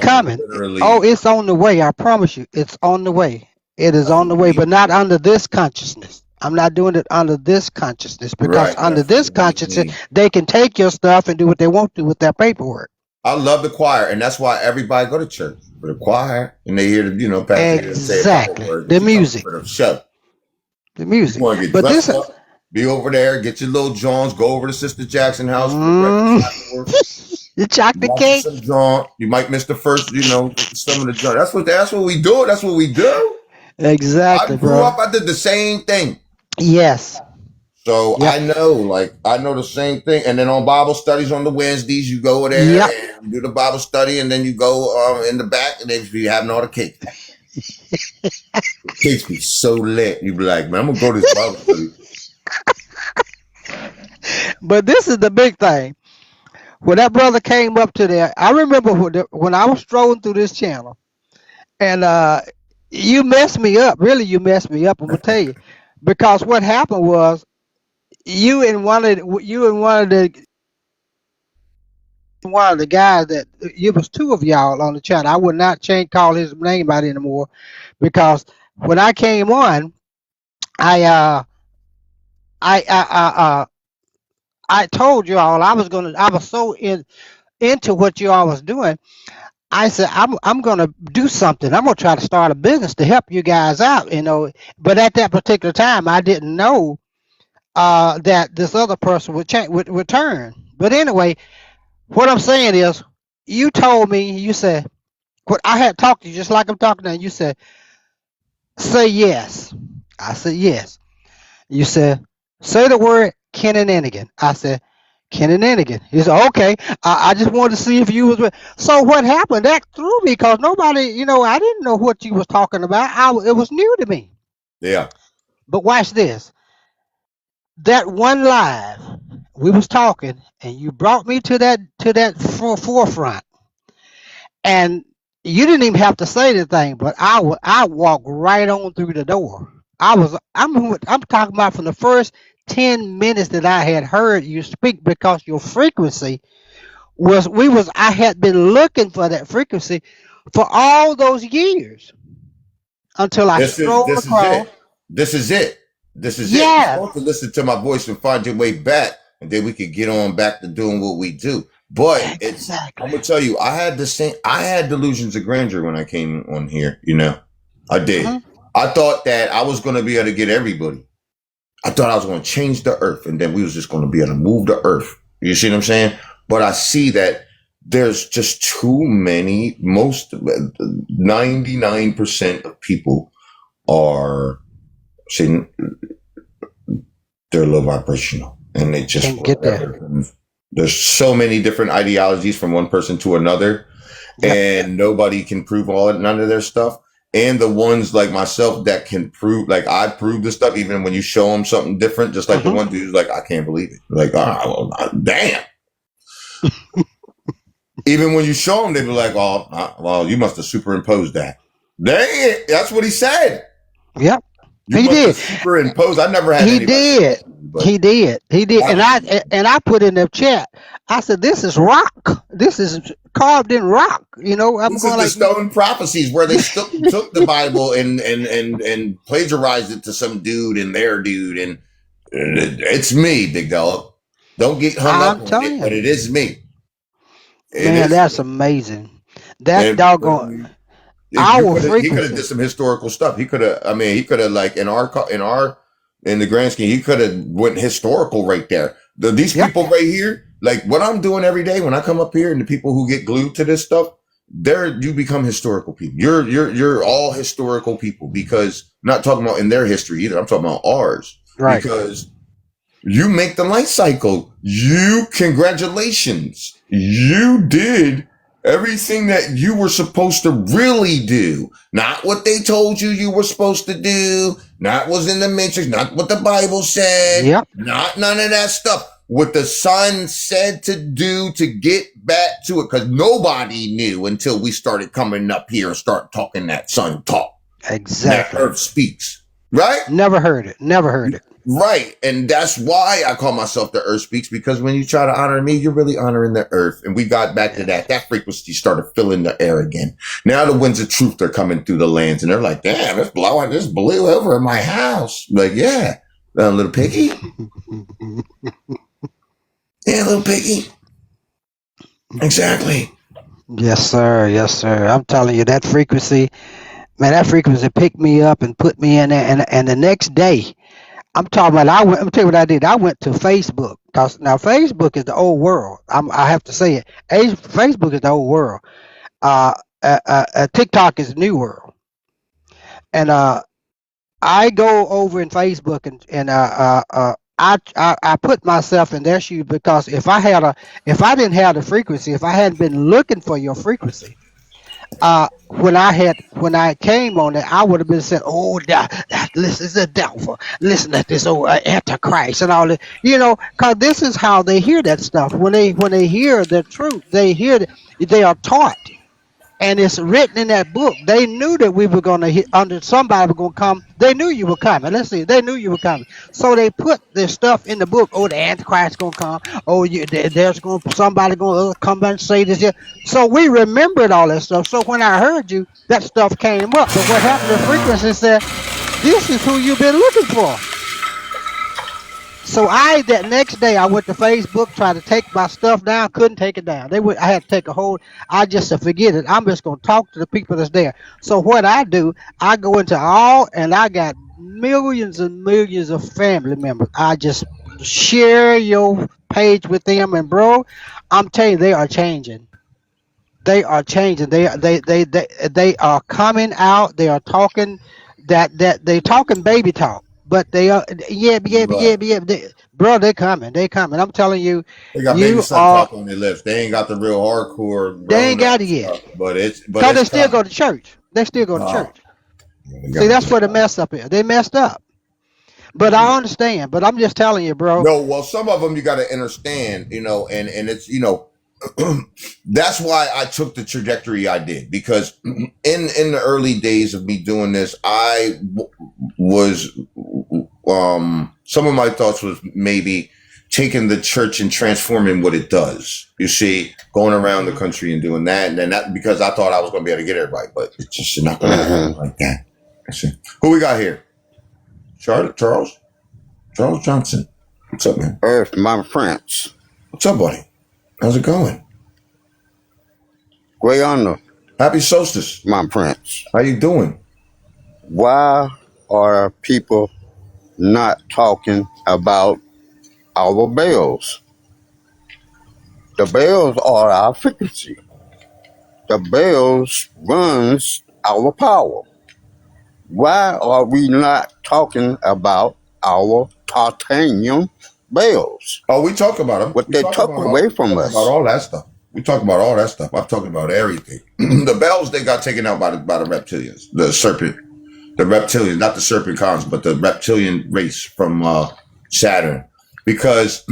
I: coming. It's on the way. I promise you, it's on the way. It is on the way, but not under this consciousness. I'm not doing it under this consciousness, because under this consciousness, they can take your stuff and do what they want to with that paperwork.
A: I love the choir, and that's why everybody go to church for the choir, and they hear the pastor
I: exactly
A: say
I: the music,
A: for the show,
I: the music.
A: You want to get dressed up, be over there, get your little Johns, go over to Sister Jackson house for breakfast.
I: You chocolate cake.
A: Some John, you might miss the first, some of the John. That's what we do. That's what we do.
I: Exactly.
A: I grew up. I did the same thing.
I: Yes.
A: So I know the same thing. And then on Bible studies on the Wednesdays, you go there and do the Bible study, and then you go in the back, and they be having all the cake. Cakes be so lit. You be like, man, I'm gonna go to this Bible study.
I: But this is the big thing. When that brother came up to there, I remember when I was strolling through this channel, and you messed me up. Really, you messed me up. I'm gonna tell you, because what happened was you and one of the guys that it was two of y'all on the channel. I would not call his name out anymore, because when I came on, I told you all I was so into what you all was doing. I said, I'm going to do something. I'm going to try to start a business to help you guys out, But at that particular time, I didn't know that this other person would return. But anyway, what I'm saying is, you told me, you said, what I had talked to you just like I'm talking now. You said, say yes. I said yes. You said, say the word Kenny Enigan. I said, Kenny Enigan. He said, okay. I just wanted to see if you was. So what happened? That threw me because nobody, I didn't know what you was talking about. It was new to me.
A: Yeah.
I: But watch this. That one live, we was talking, and you brought me to that forefront, and you didn't even have to say anything, but I walked right on through the door. I'm talking about from the first 10 minutes that I had heard you speak, because your frequency I had been looking for that frequency for all those years until I strolled across.
A: This is it. You're supposed to listen to my voice and find your way back, and then we could get on back to doing what we do. But I'm gonna tell you, I had delusions of grandeur when I came on here. I did. I thought that I was gonna be able to get everybody. I thought I was gonna change the earth, and then we was just gonna be able to move the earth. You see what I'm saying? But I see that there's just too many. 99% of people are saying they're low vibrational, and they just
I: can't get there.
A: There's so many different ideologies from one person to another, and nobody can prove none of their stuff. And the ones like myself that can prove, like I prove this stuff, even when you show them something different, just like the one dude's like, I can't believe it. Like, damn. Even when you show them, they be like, well, you must have superimposed that. Dang it. That's what he said.
I: Yep.
A: He did. Superimpose. I never had.
I: He did. He did. And I put in the chat. I said, "This is rock. This is carved in rock." I'm
A: this
I: going
A: is the stone prophecies where they took the Bible and plagiarized it to some dude and their dude, and it's me, big dog. Don't get hung up on it, but it is me.
I: Man, that's amazing. That doggone.
A: He could have did some historical stuff. He could have like in the grand scheme, he could have went historical right there. These people right here, like what I'm doing every day when I come up here, and the people who get glued to this stuff, you become historical people. You're all historical people, because I'm not talking about in their history either. I'm talking about ours.
I: Right.
A: Because you make the light cycle. Congratulations. You did everything that you were supposed to really do. Not what they told you were supposed to do. Not what's in the matrix. Not what the Bible said.
I: Yep.
A: Not none of that stuff. What the Son said to do to get back to it. Because nobody knew until we started coming up here and start talking that Son talk.
I: Exactly.
A: That Earth speaks. Right?
I: Never heard it.
A: Right. And that's why I call myself the Earth Speaks, because when you try to honor me, you're really honoring the earth. And we got back to that. That frequency started filling the air again. Now the winds of truth are coming through the lands, and they're like, damn, this blew over in my house. Like, yeah, little piggy. Yeah, little piggy. Exactly.
I: Yes, sir. I'm telling you, that frequency picked me up and put me in there. And the next day, I'm talking about, I'm gonna tell you what I did. I went to Facebook, because now Facebook is the old world. I have to say it. Facebook is the old world. TikTok is the new world. And I go over in Facebook and I put myself in their shoes, because if I didn't have the frequency, if I hadn't been looking for your frequency, when I came on it, I would have been said, "Oh, this is the devil. Listen to this old Antichrist and all that." Because this is how they hear that stuff. When they hear the truth, they are taught, and it's written in that book. They knew that we were going to somebody was going to come. They knew you were coming. Let's see, they knew you were coming. So they put this stuff in the book. Oh, the Antichrist is going to come. Oh, there's somebody going to come and say this. So we remembered all that stuff. So when I heard you, that stuff came up. But what happened? The frequency said, "This is who you've been looking for." So that next day I went to Facebook, tried to take my stuff down, couldn't take it down. I had to take a hold. I just said, forget it. I'm just going to talk to the people that's there. So what I do, I go into and I got millions and millions of family members. I just share your page with them, and bro, I'm telling you, they are changing. They are changing. They are coming out. They are talking they talking baby talk. but they are, yeah, yeah, yeah,
A: Right.
I: yeah. Bro, they coming. They coming. I'm telling you,
A: They got baby
I: you
A: son
I: are.
A: talk on their lips. They ain't got the real hardcore
I: They ain't
A: grown up
I: got it yet,
A: stuff, but
I: cause they
A: it's
I: still go
A: coming.
I: to church. They still go to
A: Oh,
I: church.
A: they
I: See,
A: got
I: that's
A: to.
I: where the mess up is. They messed up. But I understand. But I'm just telling you, bro.
A: No, well, some of them you got to understand, and it's that's why I took the trajectory I did because in the early days of me doing this, was some of my thoughts was maybe taking the church and transforming what it does. You see, going around the country and doing that, and then that because I thought I was going to be able to get everybody, but it's just not going to happen like that. I see. Who we got here? Charles Johnson. What's up, man?
J: Earth, my friends.
A: What's up, buddy? How's it going?
J: Great honor,
A: Happy solstice.
J: my friends.
A: How you doing?
J: Why are people not talking about our bells? The bells are our frequency. The bells runs our power. Why are we not talking about our titanium bells?
A: Oh, we talk about them.
J: What
A: We
J: they
A: talk
J: took
A: about
J: away from
A: about
J: us.
A: all that stuff. We talk about all that stuff. I'm talking about everything. The bells they got taken out by the reptilians, the serpent, the reptilians, not the serpent cons, but the reptilian race from Saturn, because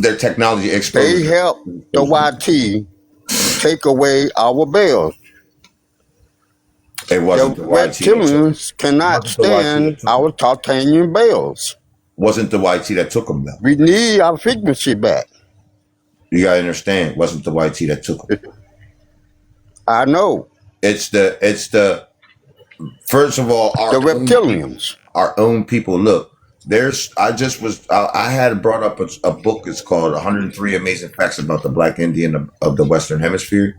A: their technology
J: They
A: exposed.
J: helped the YT take away our bells.
A: It
J: The
A: wasn't the YT. That took,
J: reptilians cannot
A: wasn't the YT that
J: stand
A: took
J: our
A: them.
J: titanium bells.
A: Wasn't the YT that took them though.
J: We need our frequency back.
A: You gotta understand. It wasn't the YT that took them.
J: I know.
A: It's the first of all
J: The reptilians.
A: our own people. Look, I had brought up a book. It's called 103 Amazing Facts About the Black Indian of the Western Hemisphere.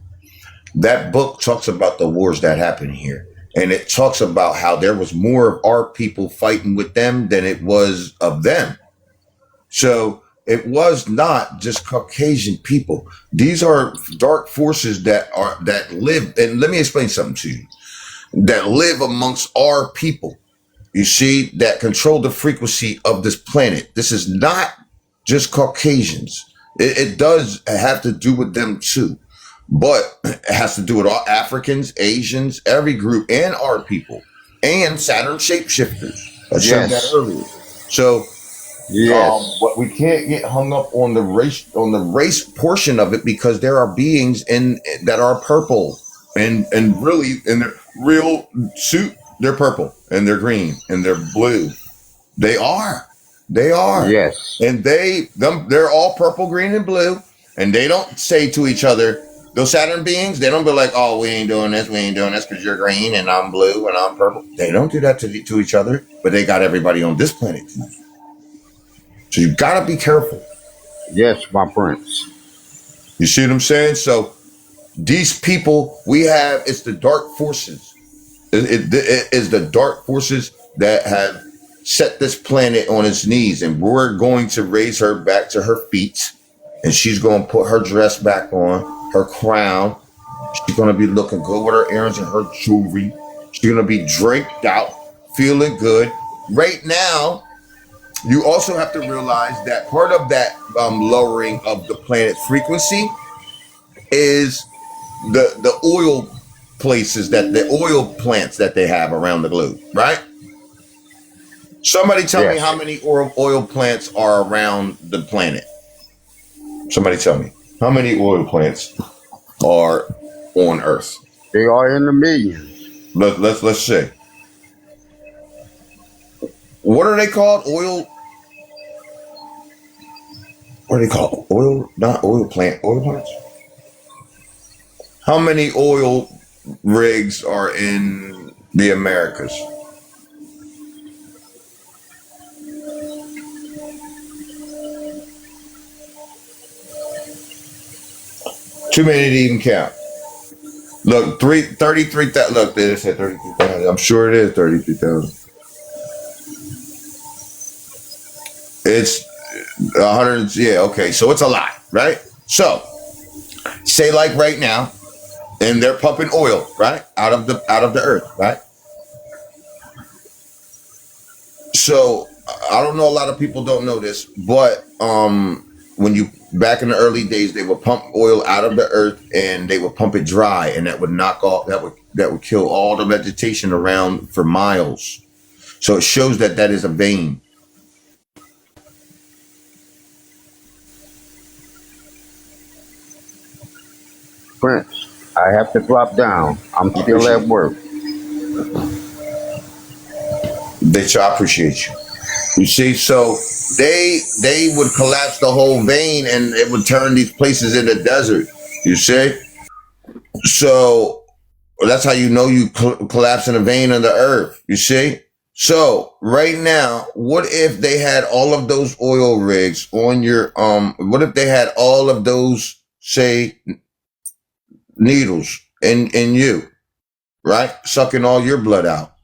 A: That book talks about the wars that happened here. And it talks about how there was more of our people fighting with them than it was of them. So it was not just Caucasian people. These are dark forces that live. And let me explain something to you. That live amongst our people. You see, that control the frequency of this planet. This is not just Caucasians. It does have to do with them too. But it has to do with all Africans, Asians, every group, and our people, and Saturn shapeshifters. I showed that
J: Yes.
A: earlier. So
J: Yes.
A: what we can't get hung up on the race portion of it because there are beings that are purple and really in their real suit they're purple and they're green and they're blue. They are,
J: Yes.
A: and they're all purple, green, and blue, and they don't say to each other. Those Saturn beings, they don't be like, "Oh, we ain't doing this because you're green and I'm blue and I'm purple." They don't do that to each other, but they got everybody on this planet. So you gotta be careful.
J: Yes, my prince.
A: You see what I'm saying? So these people it's the dark forces. It is the dark forces that have set this planet on its knees, and we're going to raise her back to her feet, and she's going to put her dress back on, her crown. She's going to be looking good with her earrings and her jewelry. She's going to be draped out, feeling good. Right now, you also have to realize that part of that lowering of the planet's frequency is the oil places the oil plants that they have around the globe, right? Somebody tell me
J: Yes.
A: how many oil plants are around the planet. Somebody tell me how many oil plants are on Earth.
J: They are in the millions.
A: Let's say. What are they called? Oil. What are they called? Oil, not oil plant. Oil plants. How many oil rigs are in the Americas? Too many to even count. Look, 33,000. Look, they said 33,000. I'm sure it is 33,000. It's 100. Yeah, okay. So it's a lot, right? So say like right now, and they're pumping oil, right, out of the earth, right? So I don't know. A lot of people don't know this, but when you back in the early days, they would pump oil out of the earth and they would pump it dry, and that would knock off that would kill all the vegetation around for miles. So it shows that that is a vein.
J: Prince, I have to drop down. I'm
A: I
J: still
A: appreciate
J: at work.
A: Bitch, I appreciate you. You see, so they would collapse the whole vein and it would turn these places into desert. You see? So that's how you know you collapsing a vein in the earth. You see? So right now, what if they had all of those oil rigs on your what if they had all of those, say, needles in you, right? Sucking all your blood out.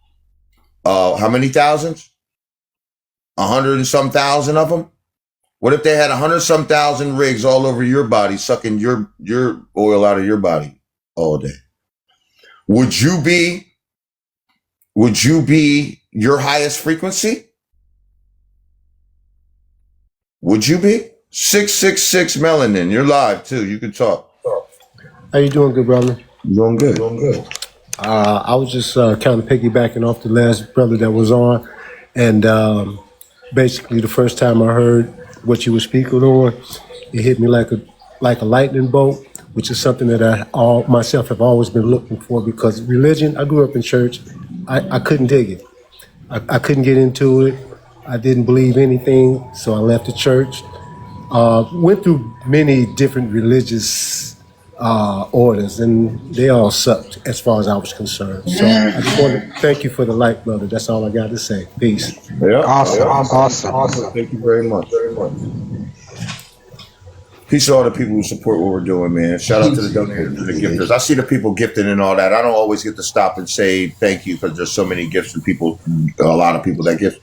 A: How many thousands? 100 and some thousand of them? What if they had 100 some thousand rigs all over your body, sucking your oil out of your body all day? Would you be your highest frequency? Would you be? 666 melanin. You're live too. You can talk.
K: How you doing, good brother?
A: Doing good. Doing good.
K: I was just kind of piggybacking off the last brother that was on, and basically the first time I heard what you were speaking on, it hit me like a lightning bolt, which is something that I myself have always been looking for, because religion, I grew up in church, I couldn't dig it. I couldn't get into it. I didn't believe anything, so I left the church. Went through many different religious orders, and they all sucked as far as I was concerned. So I just want to thank you for the light, brother. That's all I got to say. Peace.
A: Yeah.
I: Awesome.
A: Thank you very much. Peace to all the people who support what we're doing, man. Shout out to the donators and the gifters. I see the people gifting and all that. I don't always get to stop and say thank you because there's so many gifts and people, a lot of people that gift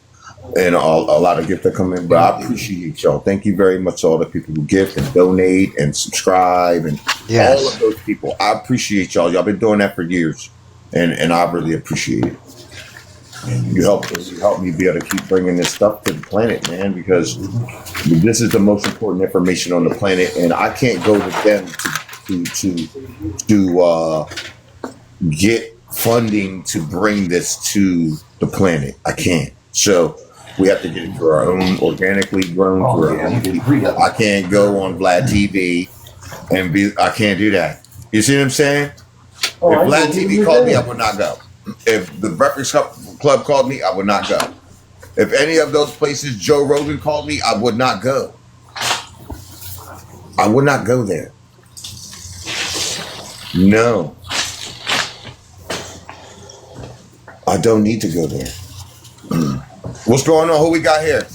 A: and a lot of gifts that come in. But I appreciate y'all. Thank you very much to all the people who gift and donate and subscribe and all of those people. I appreciate y'all. Y'all been doing that for years, and I really appreciate it. And you help me be able to keep bringing this stuff to the planet, man, because this is the most important information on the planet, and I can't go to them to get funding to bring this to the planet. I can't. So we have to get it through our own organically grown. I can't go on Vlad TV and I can't do that. You see what I'm saying? If Vlad TV called me, I would not go. If the Breakfast Club called me, I would not go. If any of those places, Joe Rogan called me, I would not go. I would not go there. No. I don't need to go there. What's going on? Who we got here?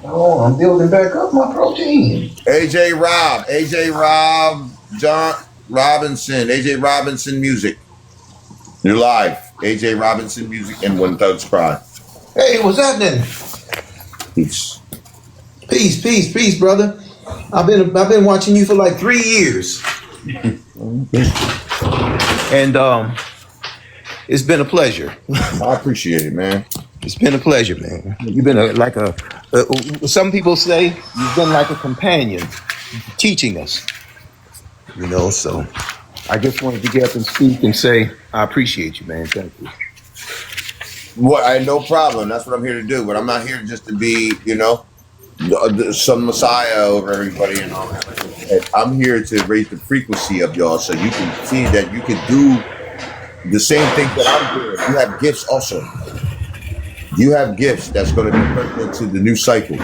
L: Oh, I'm building back up my protein.
A: AJ Rob, John Robinson, AJ Robinson Music. You're live. AJ Robinson Music and When Thugs Cry.
L: Hey, what's happening?
A: Peace.
L: Peace, brother. I've been watching you for like 3 years. And it's been a pleasure.
A: I appreciate it, man.
L: It's been a pleasure, man. You've been some people say you've been like a companion teaching us. You know, so I just wanted to get up and speak and say I appreciate you, man. Thank you.
A: Well, no problem. That's what I'm here to do. But I'm not here just to be, some messiah over everybody and all that. I'm here to raise the frequency of y'all so you can see that you can do the same thing that I'm doing. You have gifts also. You have gifts that's going to be pertinent to the new cycle.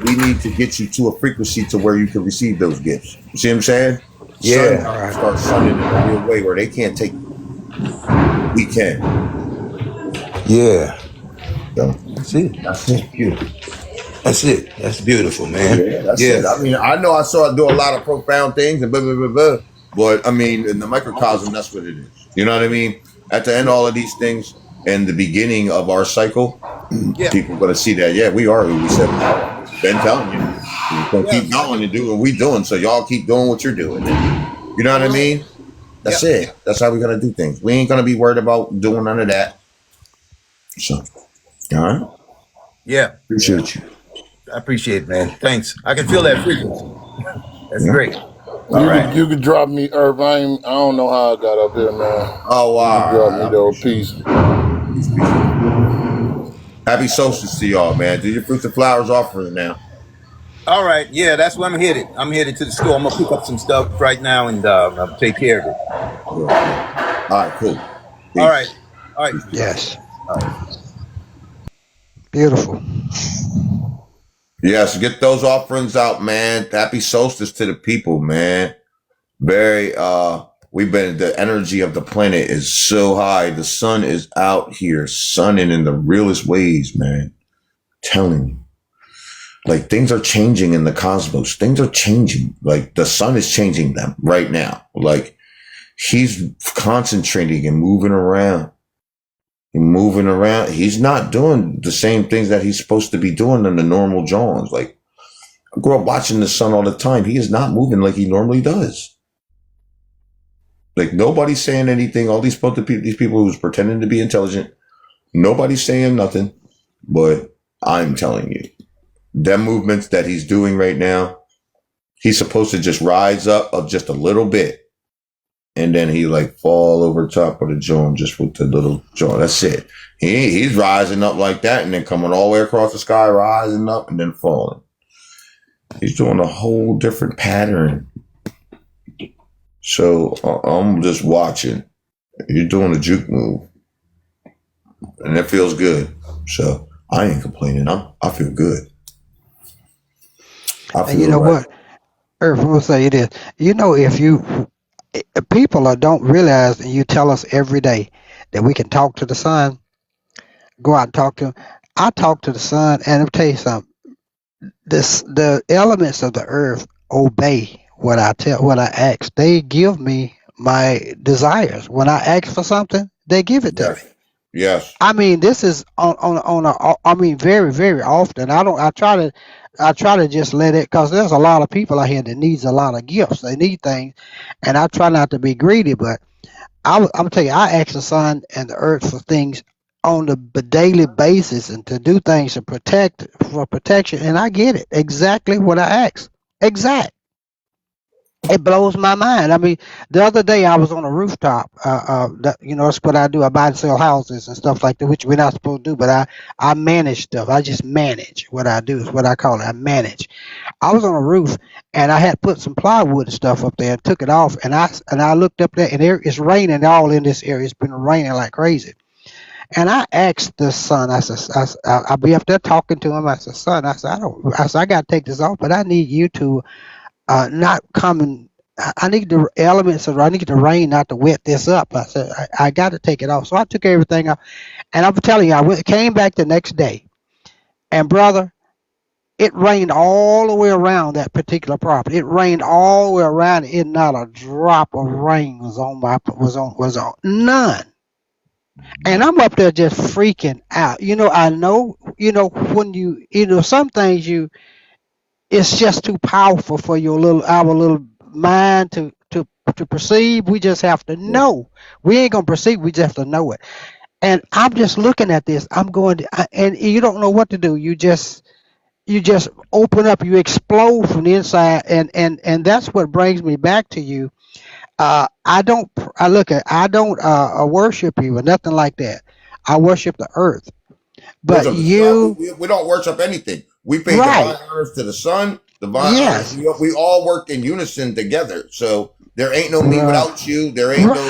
A: We need to get you to a frequency to where you can receive those gifts. You see what I'm saying?
L: Yeah.
A: Start sunning in a real way where they can't take. We can.
L: Yeah.
A: So,
L: That's it. That's it. That's beautiful, man.
A: yeah, that's it. I mean, I know I saw it do a lot of profound things and blah, blah, blah, blah. But, I mean, in the microcosm, that's what it is. You know what I mean? At the end of all of these things, and the beginning of our cycle, people are going to see that, we are who we said we are. Been telling you. We're going to keep going and do what we're doing, so y'all keep doing what you're doing. You know what I mean? That's it. That's how we're going to do things. We ain't going to be worried about doing none of that. So, all right?
L: Yeah.
A: Appreciate you.
L: I appreciate it, man. Thanks. I can feel that frequency. That's great.
G: All right. You can drop me, Irv. I don't know how I got up here, man.
A: Oh, wow.
G: You drop me though. Peace.
A: Happy solstice to y'all, man. Do your fruits and flowers offering now.
L: All right. Yeah, that's where I'm headed. I'm headed to the store. I'm going to pick up some stuff right now and I'll take care of it.
A: All right, cool. Peace.
L: All right. All right.
I: Yes.
L: All right.
I: Beautiful.
A: Yes, get those offerings out, man. Happy solstice to the people, man. Very, the energy of the planet is so high. The sun is out here sunning in the realest ways, man. Telling you. Like, things are changing in the cosmos. Things are changing. Like, the sun is changing them right now. Like, he's concentrating and moving around. He's not doing the same things that he's supposed to be doing in the normal Johns. Like, I grew up watching the sun all the time. He is not moving like he normally does. Like, nobody's saying anything. All these people who's pretending to be intelligent, nobody's saying nothing. But I'm telling you, them movements that he's doing right now, he's supposed to just rise up of just a little bit. And then he like fall over top of the joint just with the little joint. That's it. He's rising up like that and then coming all the way across the sky, rising up and then falling. He's doing a whole different pattern. So I'm just watching. You're doing a juke move. And it feels good. So I ain't complaining. I feel good.
I: And you know what? Irv, we'll say it is. You know, if people don't realize, and you tell us every day that we can talk to the sun, go out and talk to him. I talk to the sun, and I'll tell you something. The elements of the earth obey what I ask. They give me my desires. When I ask for something, they give it to me.
A: Yes.
I: I mean, this is very, very often. I try to just let it, because there's a lot of people out here that needs a lot of gifts. They need things, and I try not to be greedy. But I'm gonna tell you, I ask the sun and the earth for things on the daily basis, and to do things for protection, and I get it exactly what I ask. Exact. It blows my mind. I mean, the other day I was on a rooftop. That's what I do. I buy and sell houses and stuff like that, which we're not supposed to do. But I manage stuff. I just manage. What I do is what I call it. I manage. I was on a roof and I had put some plywood and stuff up there and took it off. And I looked up there and it's raining all in this area. It's been raining like crazy. And I asked the son. I said, I'll be up there talking to him. I said, son, I got to take this off, but I need you to. Not coming. I need the elements of. I need the rain not to wet this up. I said I got to take it off. So I took everything off, and I'm telling you, came back the next day, and brother, it rained all the way around that particular property. It rained all the way around. It not a drop of rain was on none. And I'm up there just freaking out. I know. When some things it's just too powerful for our little mind to perceive. We just have to know. We ain't gonna perceive. We just have to know it. And I'm just looking at this. I'm going to, and you don't know what to do. You just open up. You explode from the inside, and that's what brings me back to you. I don't worship you or nothing like that. I worship the earth. But
A: we don't worship anything. We pay divine honors to the sun, divine honors. We all work in unison together. So there ain't no me without you. There ain't no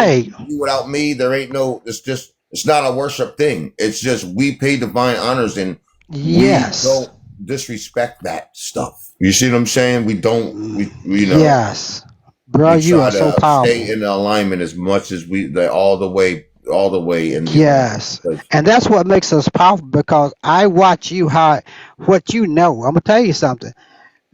A: you without me. There ain't no, it's not a worship thing. It's just we pay divine honors and we don't disrespect that stuff. You see what I'm saying? We don't,
I: Yes. Bro, you are so powerful.
A: Stay in alignment as much as all the way.
I: Yes. And that's what makes us powerful, because I watch you, what you know. I'm going to tell you something.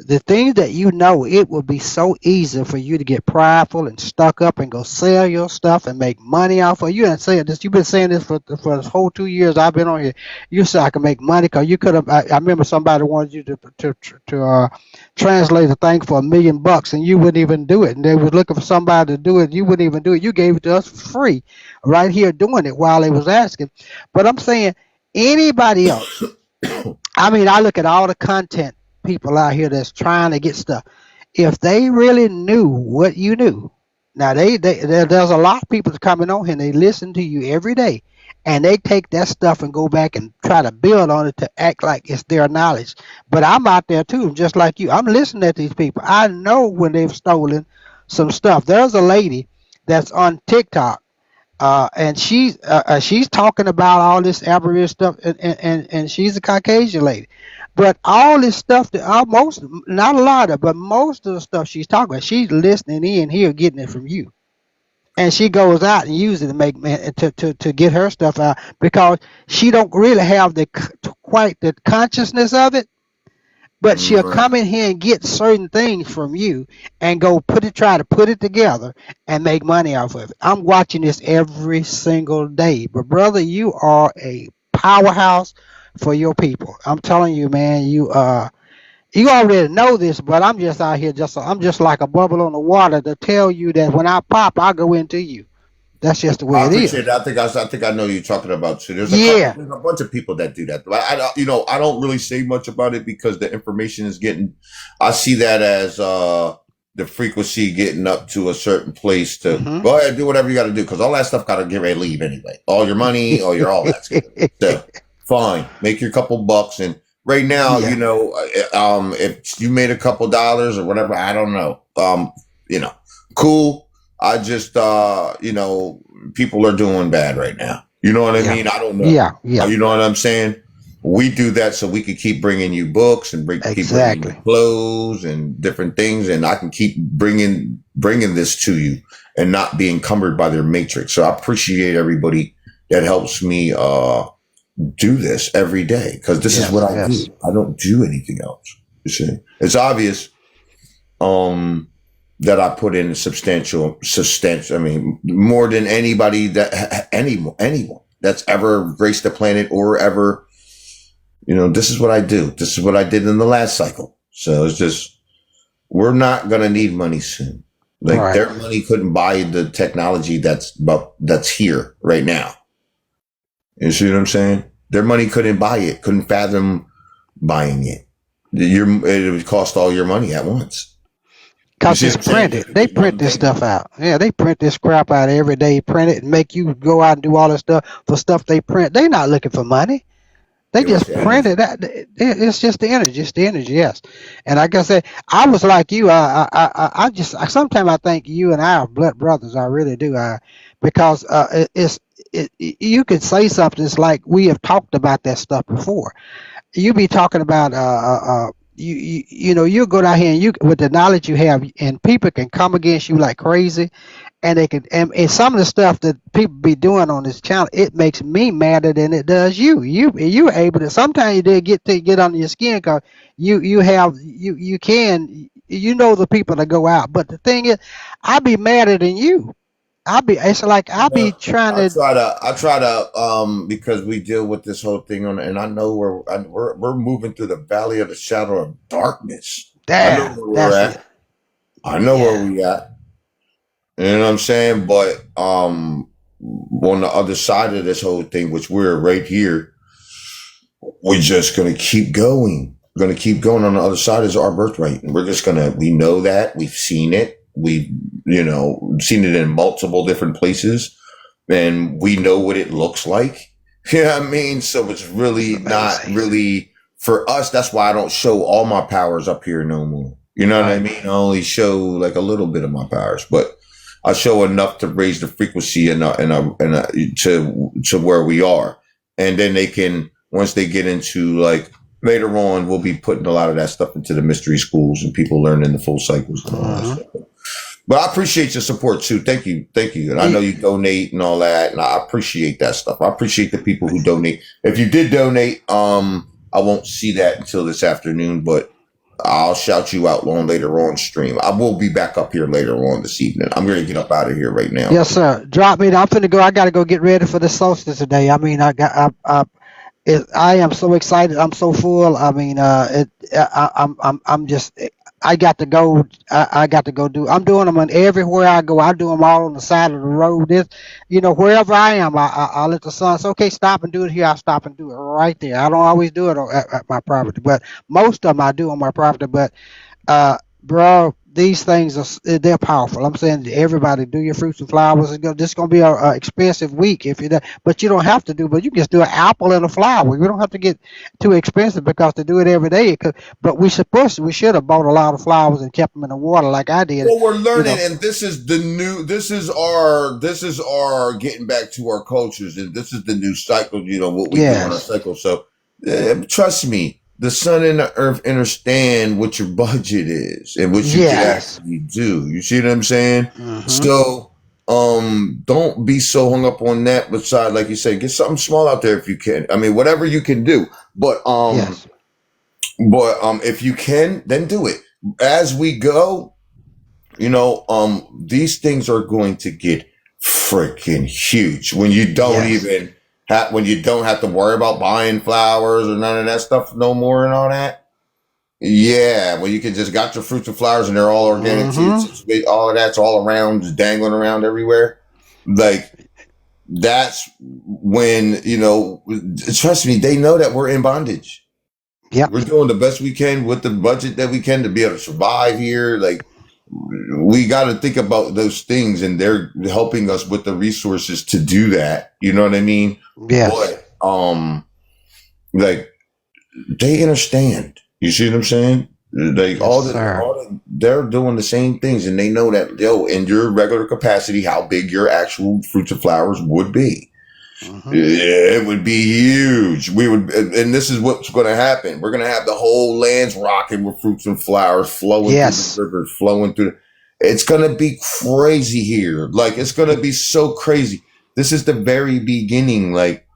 I: The things that you know, it will be so easy for you to get prideful and stuck up and go sell your stuff and make money off of you. And say this, you've been saying this for this whole 2 years I've been on here. You said I can make money because you could have. I remember somebody wanted you to translate a thing for $1 million, and you wouldn't even do it. And they were looking for somebody to do it. You wouldn't even do it. You gave it to us for free, right here doing it while they was asking. But I'm saying anybody else. I mean, I look at all the content people out here that's trying to get stuff. If they really knew what you knew, now there's a lot of people that's coming on here and they listen to you every day, and they take that stuff and go back and try to build on it to act like it's their knowledge. But I'm out there too, just like you. I'm listening at these people. I know when they've stolen some stuff. There's a lady that's on TikTok, and she's talking about all this Aboriginal stuff, and she's a Caucasian lady. But all this stuff that almost, not a lot of, but most of the stuff she's talking about, she's listening in here, getting it from you, and she goes out and uses it to make to get her stuff out because she don't really have quite the consciousness of it. But she'll
A: Right.
I: come in here and get certain things from you and go try to put it together and make money off of it. I'm watching this every single day. But brother, you are a powerhouse for your people. I'm telling you, man, you already know this, but I'm just out here I'm just like a bubble on the water to tell you that when I pop, I go into you. That's just the way
A: I
I: it
A: appreciate
I: is.
A: it. I think I know who you're talking about too.
I: Yeah,
A: There's a bunch of people that do that. But I don't really say much about it because the information is getting. I see that as the frequency getting up to a certain place to go ahead and do whatever you got to do because all that stuff got to get ready to leave anyway. All your money, all that's good. So fine, make your couple bucks and. Right now,
I: Yeah.
A: if you made a couple dollars or whatever, I don't know. Cool. I just, people are doing bad right now. You know what I
I: Yeah.
A: mean? I don't know.
I: Yeah, yeah.
A: You know what I'm saying? We do that so we can keep bringing you books and keep bringing
I: Exactly.
A: you clothes and different things, and I can keep bringing this to you and not be encumbered by their matrix. So I appreciate everybody that helps me do this every day because this is what I do. I don't do anything else. You see, it's obvious that I put in substantial. I mean, more than anybody anyone that's ever graced the planet or ever. This is what I do. This is what I did in the last cycle. So it's just we're not gonna need money soon. Like
I: Right.
A: their money couldn't buy the technology that's here right now. You see what I'm saying? Their money couldn't buy it, couldn't fathom buying it. It would cost all your money at once.
I: Because
A: see
I: it's
A: what I'm saying?
I: printed. They print this stuff out. Yeah, they print this crap out every day, print it and make you go out and do all this stuff for stuff they print. They're not looking for money. They
A: It was
I: just
A: the
I: print it. It's just the energy. It's the energy, yes. And like I said, I was like you. Sometimes I think you and I are blood brothers. I really do. Because you could say something. It's like we have talked about that stuff before. You be talking about you go down here and you with the knowledge you have, and people can come against you like crazy, and they can and some of the stuff that people be doing on this channel, it makes me madder than it does you. You're able to sometimes you did get under your skin because you know the people that go out, but the thing is, I be madder than you. It's like I be trying
A: I
I: to.
A: try to because we deal with this whole thing and I know we're moving through the valley of the shadow of darkness. I know where we're at. I know where we at. You know what I'm saying? But on the other side of this whole thing, which we're right here, we're just gonna keep going. We're gonna keep going. On the other side is our birthright, and we know that, we've seen it. We've seen it in multiple different places, and we know what it looks like. You know what I mean? So it's really not really for us. That's why I don't show all my powers up here no more. You know what I mean? I only show like a little bit of my powers, but I show enough to raise the frequency to where we are, and then they can, once they get into like later on, we'll be putting a lot of that stuff into the mystery schools and people learning the full cycles and all that stuff. But I appreciate your support too. Thank you. And I know you donate and all that, and I appreciate that stuff. I appreciate the people who donate. If you did donate, I won't see that until this afternoon, but I'll shout you out later on stream. I will be back up here later on this evening. I'm going to get up out of here right now.
I: Yes, sir. Drop me. I'm finna go. I got to go get ready for the solstice today. I mean, I am so excited. I'm so full. I mean, I'm just I got to go. I got to go do. I'm doing them on everywhere I go. I do them all on the side of the road. This, wherever I am, I let the son say, okay, stop and do it here. I stop and do it right there. I don't always do it at my property, but most of them I do on my property. But bro, these things they're powerful. I'm saying to everybody, do your fruits and flowers. This is gonna be a expensive week if you do, but you don't have to do. But you can just do an apple and a flower. You don't have to get too expensive because to do it every day. But we should have bought a lot of flowers and kept them in the water like I did.
A: Well, we're learning, and this is our getting back to our cultures, and this is the new cycle. What we do on our cycle. So trust me. The sun and the earth understand what your budget is and what you can actually do. You see what I'm saying? Mm-hmm. So, don't be so hung up on that. Besides, like you said, get something small out there if you can. I mean, whatever you can do. But if you can, then do it. As we go, these things are going to get freaking huge when you don't even. When you don't have to worry about buying flowers or none of that stuff no more and all that. Yeah, well, you can just got your fruits and flowers and they're all organic. Mm-hmm. All of that's all around, just dangling around everywhere. Like, that's when, trust me, they know that we're in bondage. Yeah, we're doing the best we can with the budget that we can to be able to survive here. Like, we got to think about those things, and they're helping us with the resources to do that. You know what I mean? Yeah. But, like, they understand. You see what I'm saying? Like, they're doing the same things, and they know that, in your regular capacity, how big your actual fruits and flowers would be. Mm-hmm. It would be huge. We would, and this is what's going to happen. We're going to have the whole lands rocking with fruits and flowers flowing through the rivers, flowing through. It's going to be crazy here. Like, it's going to be so crazy. This is the very beginning. Like,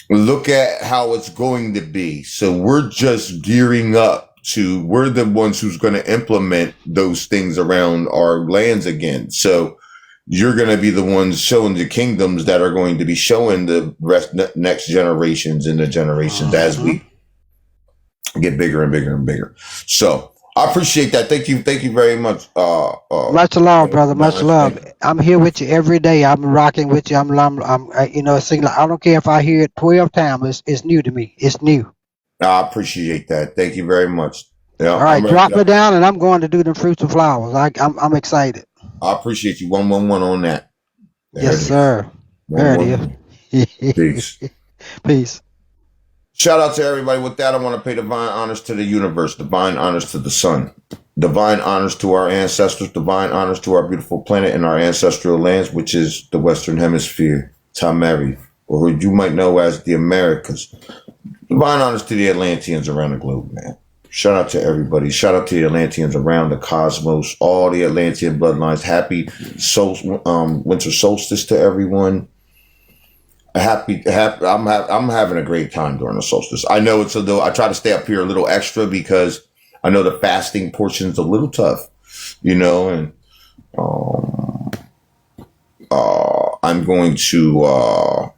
A: look at how it's going to be. So we're just gearing up we're the ones who's going to implement those things around our lands again. So you're going to be the ones showing the kingdoms that are going to be showing the next generations and the generations as we get bigger and bigger and bigger. So I appreciate that. Thank you very much.
I: Much love, brother. Much love. I'm here with you every day. I'm rocking with you. It seems like I don't care if I hear it 12 times. It's new to me. It's new.
A: I appreciate that. Thank you very much. Yeah,
I: all right, drop me down, and I'm going to do the fruits and flowers. I'm excited.
A: I appreciate you. 111 on that.
I: Yes, sir. There it is.
A: Peace.
I: Peace.
A: Shout out to everybody. With that, I want to pay divine honors to the universe, divine honors to the sun, divine honors to our ancestors, divine honors to our beautiful planet and our ancestral lands, which is the Western Hemisphere, Tamari, or who you might know as the Americas. Divine honors to the Atlanteans around the globe, man. Shout out to everybody. Shout out to the Atlanteans around the cosmos, all the Atlantean bloodlines. Happy winter solstice to everyone. I'm having a great time during the solstice. I know I try to stay up here a little extra because I know the fasting portion is a little tough, and I'm going to.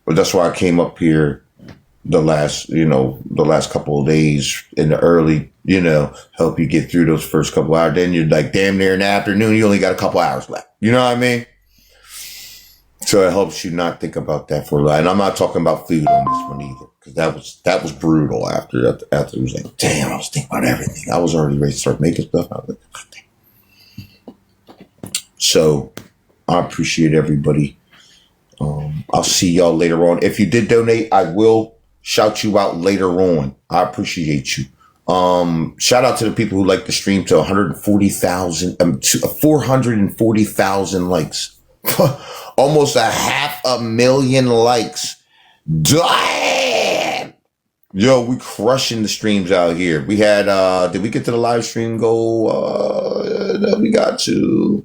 A: That's why I came up here the last couple of days in the early, help you get through those first couple hours. Then you're like damn near in the afternoon. You only got a couple hours left. You know what I mean? So it helps you not think about that for a while. And I'm not talking about food on this one either, because that was brutal. After it was like, damn, I was thinking about everything. I was already ready to start making stuff. I was like, God damn. So I appreciate everybody. I'll see y'all later on. If you did donate, I will shout you out later on. I appreciate you. Shout out to the people who like the stream to 440,000 likes. Almost 500,000 likes. Damn! Yo, we crushing the streams out here. We had, did we get to the live stream goal? No, we got to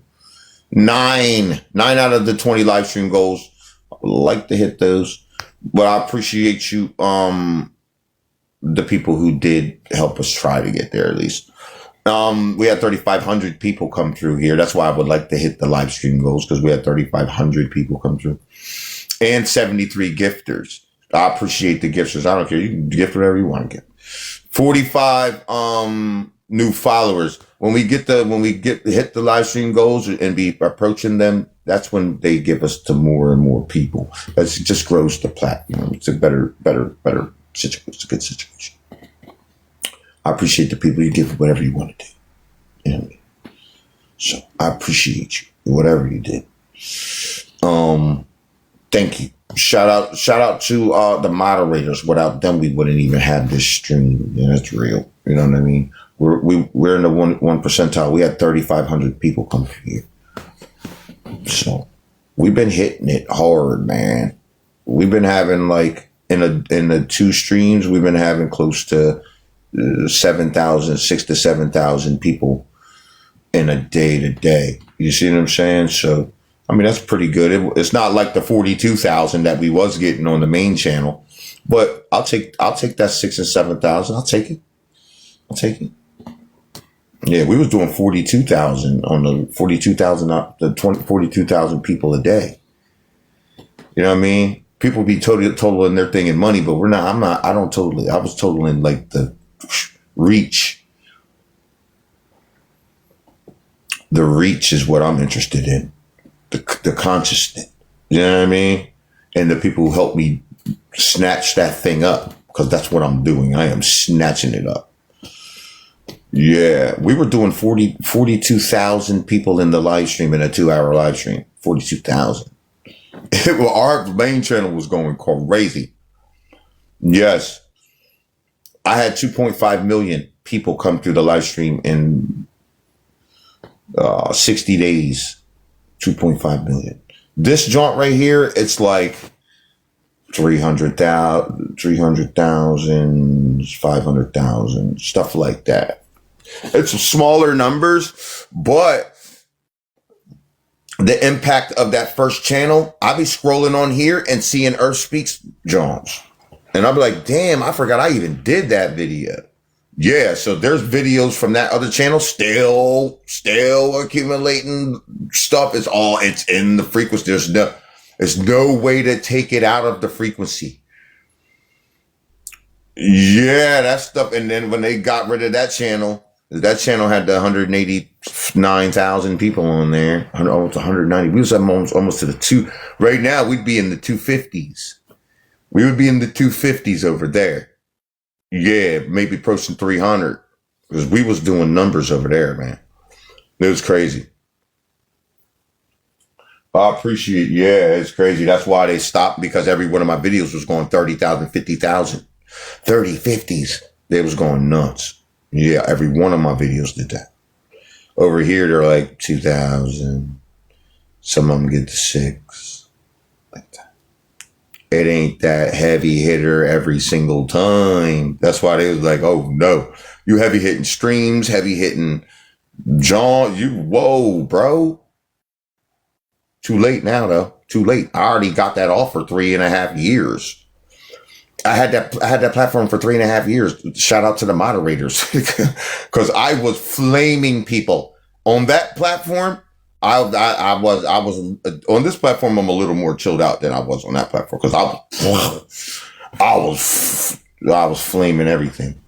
A: 9 out of the 20 live stream goals. I would like to hit those, but I appreciate you, the people who did help us try to get there at least. We had 3,500 people come through here. That's why I would like to hit the live stream goals, because we had 3,500 people come through and 73 gifters. I appreciate the gifters. I don't care. You can gift whatever you want to gift. 45, new followers. When we hit the live stream goals and be approaching them, that's when they give us to more and more people. It just grows the platform. It's a better situation. It's a good situation. I appreciate the people. You give whatever you want to do. You know what I mean? So I appreciate you, whatever you did. Thank you. Shout out to the moderators. Without them, we wouldn't even have this stream. Yeah, that's real. You know what I mean? We're in the one percentile. We had 3,500 people come here. So we've been hitting it hard, man. We've been having like in the 2 streams, we've been having close to 6,000 to 7,000 people in a day to day. You see what I'm saying? So I mean, that's pretty good. It's not like the 42,000 that we was getting on the main channel, but I'll take that 6,000 and 7,000. I'll take it. Yeah, we was doing 42,000 on the 42,000 people a day. You know what I mean? People be totaling their thing in money, but we're not. I don't totally. I was totaling like the reach. The reach is what I'm interested in. The consciousness. You know what I mean? And the people who help me snatch that thing up, because that's what I'm doing. I am snatching it up. Yeah, we were doing 42,000 people in the live stream, in a 2-hour live stream. 42,000. Well, our main channel was going crazy. Yes. I had 2.5 million people come through the live stream in 60 days. 2.5 million. This joint right here, it's like 300,000, 500,000, stuff like that. It's smaller numbers, but the impact of that first channel, I'll be scrolling on here and seeing Earth Speaks Jones. And I'll be like, damn, I forgot I even did that video. Yeah, so there's videos from that other channel still accumulating stuff. It's in the frequency. There's no way to take it out of the frequency. Yeah, that stuff. And then when they got rid of that channel had the 189,000 people on there. Almost 190. We was almost to the 2. Right now, we'd be in the 250s. We would be in the 250s over there. Yeah, maybe approaching 300. Because we was doing numbers over there, man. It was crazy. I appreciate it. Yeah, it's crazy. That's why they stopped, because every one of my videos was going 30,000, 50,000. 30, 50s. They was going nuts. Yeah, every one of my videos did that. Over here, they're like 2,000. Some of them get to 6. Like that. It ain't that heavy hitter every single time. That's why they was like, oh, no. You heavy hitting streams, heavy hitting John. Whoa, bro. Too late now, though. Too late. I already got that off for 3.5 years. I had that platform for 3.5 years. Shout out to the moderators, because I was flaming people on that platform. I was on this platform. I'm a little more chilled out than I was on that platform, because I was flaming everything.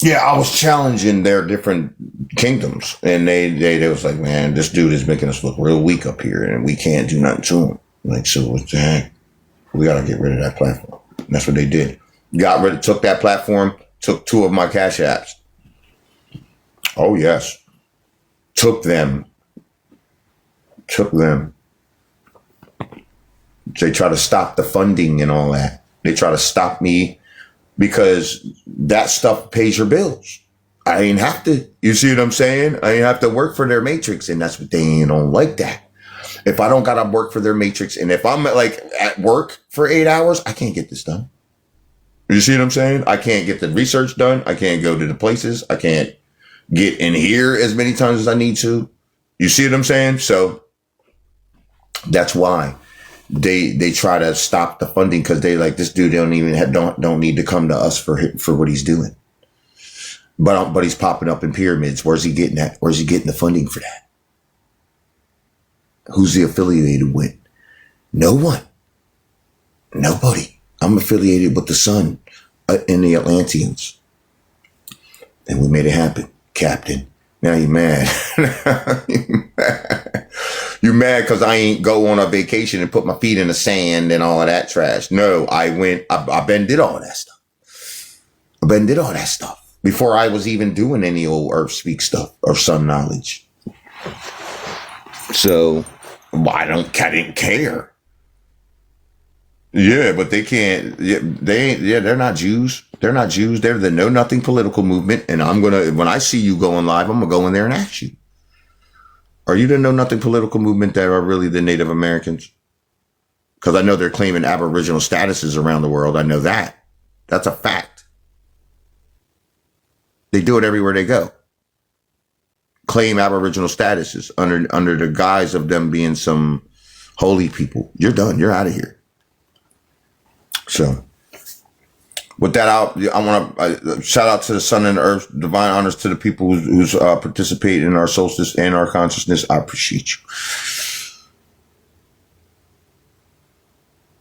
A: Yeah, I was challenging their different kingdoms, and they was like, man, this dude is making us look real weak up here, and we can't do nothing to him. Like, so what the heck? We got to get rid of that platform. And that's what they did. Took that platform, took 2 of my Cash Apps. Oh, yes. Took them. They try to stop the funding and all that. They try to stop me because that stuff pays your bills. I ain't have to. You see what I'm saying? I ain't have to work for their matrix, and that's what they don't like that. If I don't got to work for their matrix, and if I'm like at work for 8 hours, I can't get this done. You see what I'm saying? I can't get the research done. I can't go to the places. I can't get in here as many times as I need to. You see what I'm saying? So that's why they try to stop the funding, because they like, this dude don't need to come to us for what he's doing. But he's popping up in pyramids. Where's he getting that? Where's he getting the funding for that? Who's he affiliated with? No one. Nobody. I'm affiliated with the sun. in the Atlanteans. And we made it happen, Captain. Now you mad. You mad because I ain't go on a vacation and put my feet in the sand and all of that trash. No, I been did all that stuff. I been did all that stuff before I was even doing any old Earth Speak stuff or Sun Knowledge. So I didn't care. Yeah, but they can't. They're not Jews. They're not Jews. They're the Know Nothing political movement. And when I see you going live, I'm gonna go in there and ask you: are you the Know Nothing political movement that are really the Native Americans? Because I know they're claiming Aboriginal statuses around the world. I know that. That's a fact. They do it everywhere they go. Claim Aboriginal statuses under the guise of them being some holy people. You're done. You're out of here. So, with that, I want to shout out to the sun and the earth, divine honors to the people who's participating in our solstice and our consciousness. I appreciate you.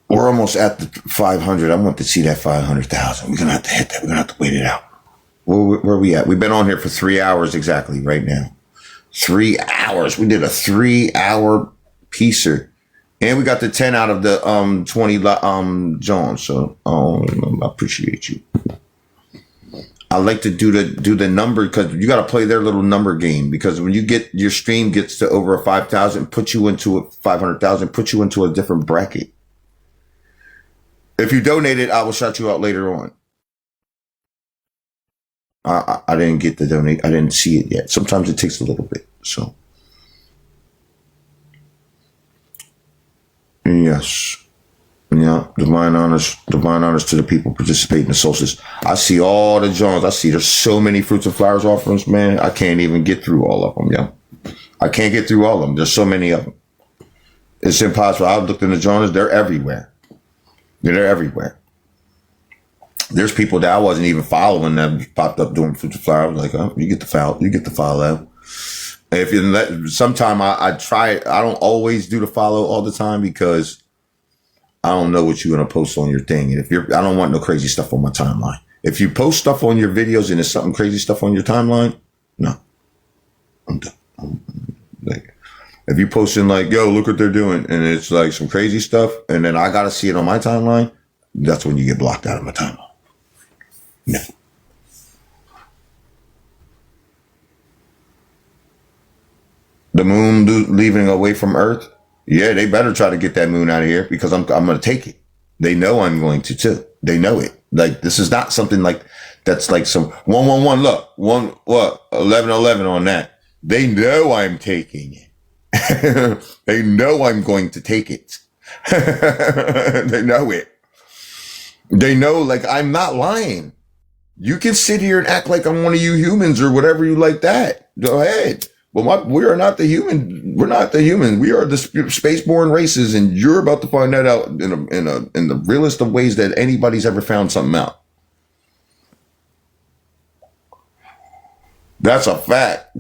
A: We're almost at the 500. I want to see that 500,000. We're going to have to hit that. We're going to have to wait it out. Where are we at? We've been on here for 3 hours exactly right now. 3 hours. We did a 3-hour piecer. And we got the 10 out of the 20 John. So I appreciate you. I like to do the number because you got to play their little number game, because when you get your stream gets to over 5,000, put you into a 500,000, put you into a different bracket. If you donate it, I will shout you out later on. I didn't get the donate. I didn't see it yet. Sometimes it takes a little bit. So, yes. Yeah. Divine honors to the people participating in the solstice. I see all the Johns. I see there's so many fruits and flowers offerings, man. I can't even get through all of them, yeah. I can't get through all of them. There's so many of them. It's impossible. I looked in the Johns. They're everywhere. They're everywhere. There's people that I wasn't even following that popped up doing fruits and flowers. I was like, oh, you get the follow. If you sometime I try it. I don't always do the follow all the time because I don't know what you're gonna post on your thing. And I don't want no crazy stuff on my timeline. If you post stuff on your videos and there's something crazy stuff on your timeline, no, I'm done. Like, if you posting like, yo, look what they're doing, and it's like some crazy stuff, and then I gotta see it on my timeline, that's when you get blocked out of my timeline. No. The moon leaving away from Earth. Yeah, they better try to get that moon out of here because I'm going to take it. They know I'm going to too. They know it. Like, this is not something like that's like some 111. Look, 1111 on that. They know I'm taking it. They know I'm going to take it. They know it. They know, like, I'm not lying. You can sit here and act like I'm one of you humans or whatever you like that. Go ahead. But we are not the human. We're not the human. We are the spaceborne races, and you're about to find that out in the realest of ways that anybody's ever found something out. That's a fact.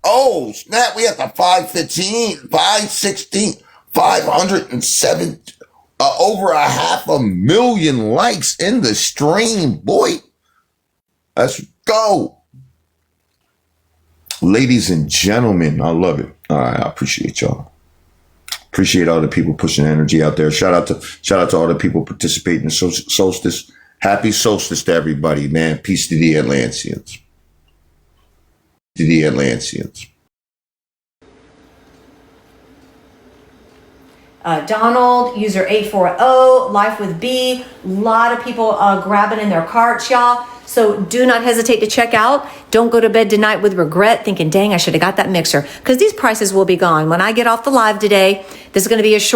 A: Oh snap! We at the 515, 516, 507, over 500,000 likes in the stream, boy. Let's go. Ladies and gentlemen, I love it. All right, I appreciate y'all. Appreciate all the people pushing energy out there. Shout out to all the people participating in solstice. Happy solstice to everybody, man. Peace to the Atlanteans. To the Atlanteans.
M: Donald, user 840, Life with B. A lot of people grabbing in their carts, y'all. So do not hesitate to check out. Don't go to bed tonight with regret thinking, dang, I should have got that mixer. Because these prices will be gone. When I get off the live today, this is going to be a short